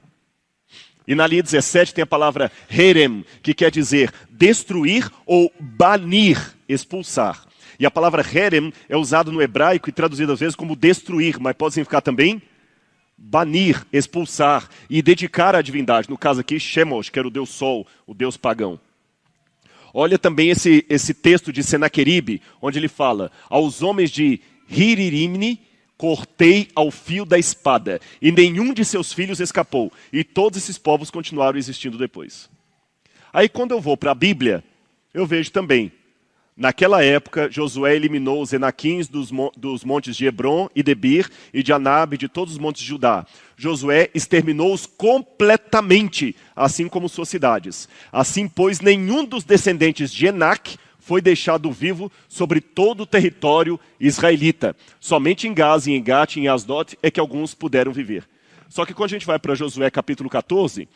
E na linha 17 tem a palavra herem, que quer dizer destruir ou banir, expulsar. E a palavra herem é usada no hebraico e traduzida às vezes como destruir, mas pode significar também banir, expulsar e dedicar à divindade. No caso aqui, Chemosh, que era o deus sol, o deus pagão. Olha também esse texto de Senaqueribe, onde ele fala: aos homens de Hiririmni cortei ao fio da espada, e nenhum de seus filhos escapou, e todos esses povos continuaram existindo depois. Aí quando eu vou para a Bíblia, eu vejo também, naquela época, Josué eliminou os Enaquins dos montes de Hebron e Debir, e de Anab, de todos os montes de Judá. Josué exterminou-os completamente, assim como suas cidades. Assim, pois, nenhum dos descendentes de Enac foi deixado vivo sobre todo o território israelita. Somente em Gaza, em Gat e em Asdod é que alguns puderam viver. Só que quando a gente vai para Josué capítulo 14,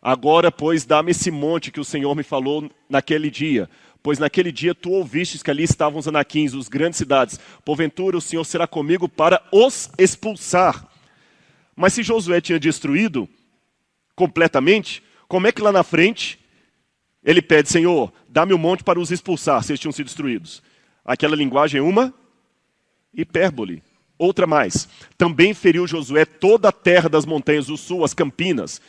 agora, pois, dá-me esse monte que o Senhor me falou naquele dia. Pois naquele dia tu ouvistes que ali estavam os anaquins, os grandes cidades. Porventura o Senhor será comigo para os expulsar. Mas se Josué tinha destruído completamente, como é que lá na frente ele pede, Senhor, dá-me um monte para os expulsar, se eles tinham sido destruídos? Aquela linguagem é uma hipérbole. Outra mais. Também feriu Josué toda a terra das montanhas do sul, as campinas.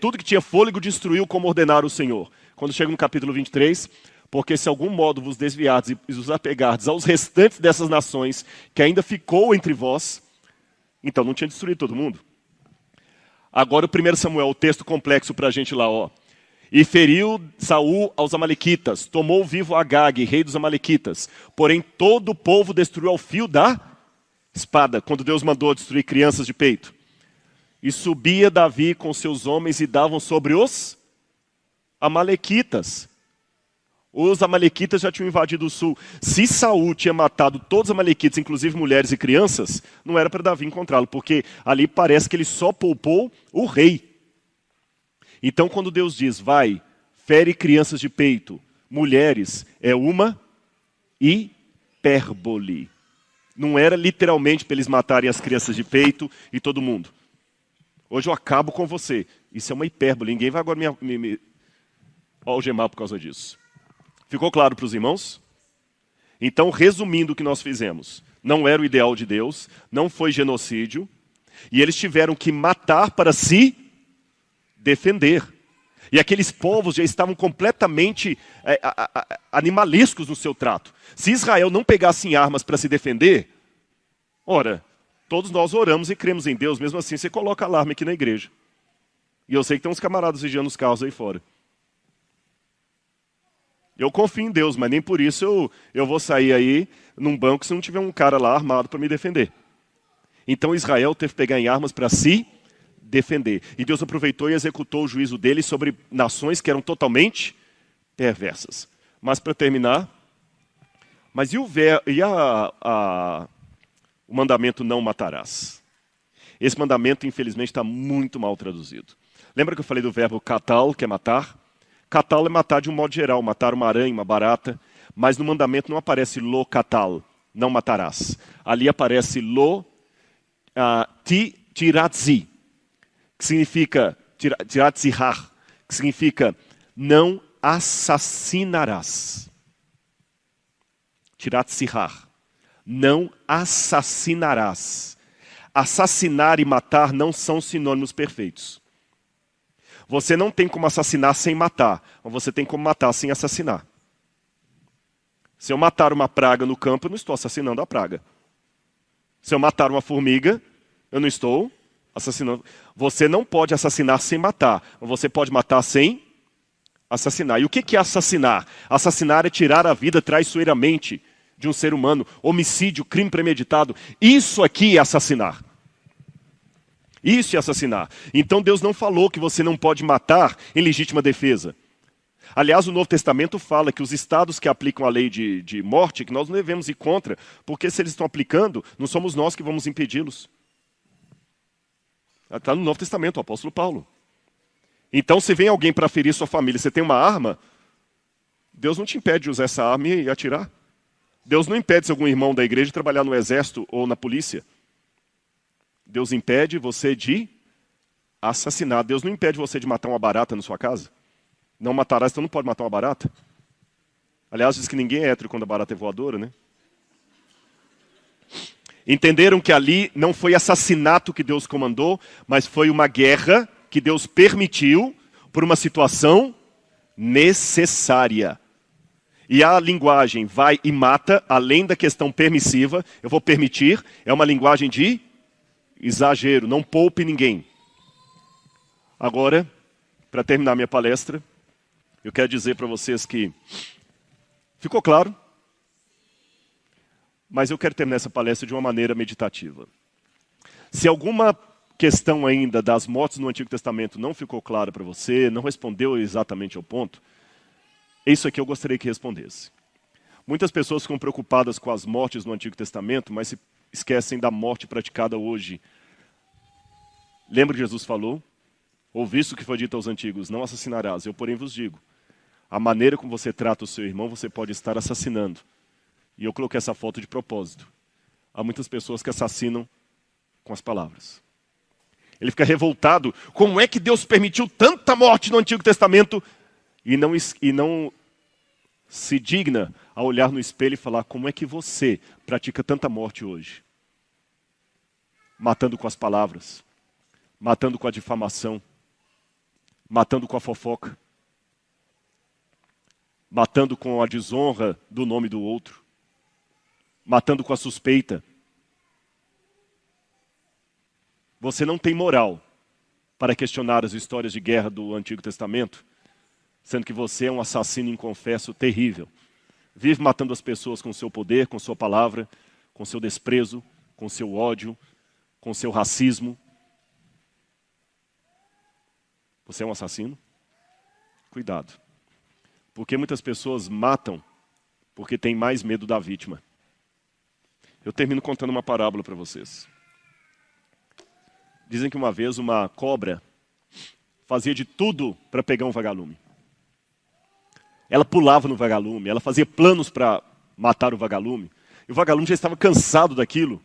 Tudo que tinha fôlego destruiu como ordenara o Senhor. Quando chega no capítulo 23... porque se algum modo vos desviardes e vos apegardes aos restantes dessas nações, que ainda ficou entre vós, então não tinha destruído todo mundo. Agora o 1 Samuel, o texto complexo para a gente lá, ó. E feriu Saul aos amalequitas, tomou vivo Agag, rei dos amalequitas, porém todo o povo destruiu ao fio da espada, quando Deus mandou destruir crianças de peito. E subia Davi com seus homens e davam sobre os amalequitas. Os amalequitas já tinham invadido o sul. Se Saul tinha matado todos os amalequitas, inclusive mulheres e crianças, não era para Davi encontrá-lo, porque ali parece que ele só poupou o rei. Então quando Deus diz, vai, fere crianças de peito, mulheres, é uma hipérbole. Não era literalmente para eles matarem as crianças de peito e todo mundo. Hoje eu acabo com você. Isso é uma hipérbole. Ninguém vai agora me algemar por causa disso. Ficou claro para os irmãos? Então, resumindo o que nós fizemos, não era o ideal de Deus, não foi genocídio, e eles tiveram que matar para se defender. E aqueles povos já estavam completamente animalescos no seu trato. Se Israel não pegasse em armas para se defender, ora, todos nós oramos e cremos em Deus, mesmo assim você coloca alarme aqui na igreja. E eu sei que tem uns camaradas vigiando os carros aí fora. Eu confio em Deus, mas nem por isso eu vou sair aí num banco se não tiver um cara lá armado para me defender. Então Israel teve que pegar em armas para se defender. E Deus aproveitou e executou o juízo dele sobre nações que eram totalmente perversas. Mas para terminar, mas o mandamento não matarás? Esse mandamento, infelizmente, está muito mal traduzido. Lembra que eu falei do verbo katal, que é matar? Katal é matar de um modo geral, matar uma aranha, uma barata, mas no mandamento não aparece lo katal, não matarás. Ali aparece lo tiratzi, que significa tiratzihar, que significa não assassinarás. Tiratzihar, não assassinarás. Assassinar e matar não são sinônimos perfeitos. Você não tem como assassinar sem matar, mas você tem como matar sem assassinar. Se eu matar uma praga no campo, eu não estou assassinando a praga. Se eu matar uma formiga, eu não estou assassinando. Você não pode assassinar sem matar, mas você pode matar sem assassinar. E o que é assassinar? Assassinar é tirar a vida traiçoeiramente de um ser humano. Homicídio, crime premeditado. Isso aqui é assassinar. Isso é assassinar. Então Deus não falou que você não pode matar em legítima defesa. Aliás, o Novo Testamento fala que os estados que aplicam a lei de morte, que nós não devemos ir contra, porque se eles estão aplicando, não somos nós que vamos impedi-los. Está no Novo Testamento, o apóstolo Paulo. Então, se vem alguém para ferir sua família, você tem uma arma, Deus não te impede de usar essa arma e atirar. Deus não impede se algum irmão da igreja trabalhar no exército ou na polícia. Deus impede você de assassinar. Deus não impede você de matar uma barata na sua casa. Não matarás, então não pode matar uma barata. Aliás, diz que ninguém é hétero quando a barata é voadora, né? Entenderam que ali não foi assassinato que Deus comandou, mas foi uma guerra que Deus permitiu por uma situação necessária. E a linguagem vai e mata, além da questão permissiva, eu vou permitir, é uma linguagem de exagero, não poupe ninguém. Agora, para terminar minha palestra, eu quero dizer para vocês que ficou claro, mas eu quero terminar essa palestra de uma maneira meditativa. Se alguma questão ainda das mortes no Antigo Testamento não ficou clara para você, não respondeu exatamente ao ponto, é isso aqui eu gostaria que respondesse. Muitas pessoas ficam preocupadas com as mortes no Antigo Testamento, mas se esquecem da morte praticada hoje. Lembra que Jesus falou? Ouviste o que foi dito aos antigos, não assassinarás. Eu, porém, vos digo, a maneira como você trata o seu irmão, você pode estar assassinando. E eu coloquei essa foto de propósito. Há muitas pessoas que assassinam com as palavras. Ele fica revoltado. Como é que Deus permitiu tanta morte no Antigo Testamento e não se digna a olhar no espelho e falar como é que você pratica tanta morte hoje? Matando com as palavras, matando com a difamação, matando com a fofoca, matando com a desonra do nome do outro, matando com a suspeita. Você não tem moral para questionar as histórias de guerra do Antigo Testamento, sendo que você é um assassino inconfesso terrível. Vive matando as pessoas com seu poder, com sua palavra, com seu desprezo, com seu ódio, com seu racismo. Você é um assassino? Cuidado. Porque muitas pessoas matam porque têm mais medo da vítima. Eu termino contando uma parábola para vocês. Dizem que uma vez uma cobra fazia de tudo para pegar um vagalume. Ela pulava no vagalume, ela fazia planos para matar o vagalume. E o vagalume já estava cansado daquilo.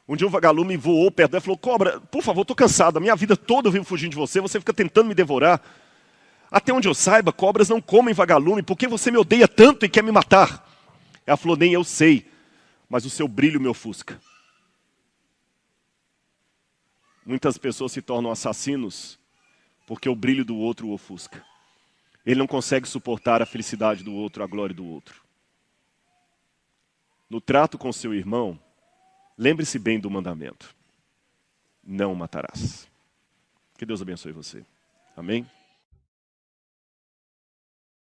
Um dia um vagalume voou perto dela e falou, cobra, por favor, estou cansado, a minha vida toda eu vivo fugindo de você, você fica tentando me devorar. Até onde eu saiba, cobras não comem vagalume, por que você me odeia tanto e quer me matar? Ela falou, nem eu sei, mas o seu brilho me ofusca. Muitas pessoas se tornam assassinos porque o brilho do outro o ofusca. Ele não consegue suportar a felicidade do outro, a glória do outro. No trato com seu irmão, lembre-se bem do mandamento. Não matarás. Que Deus abençoe você. Amém?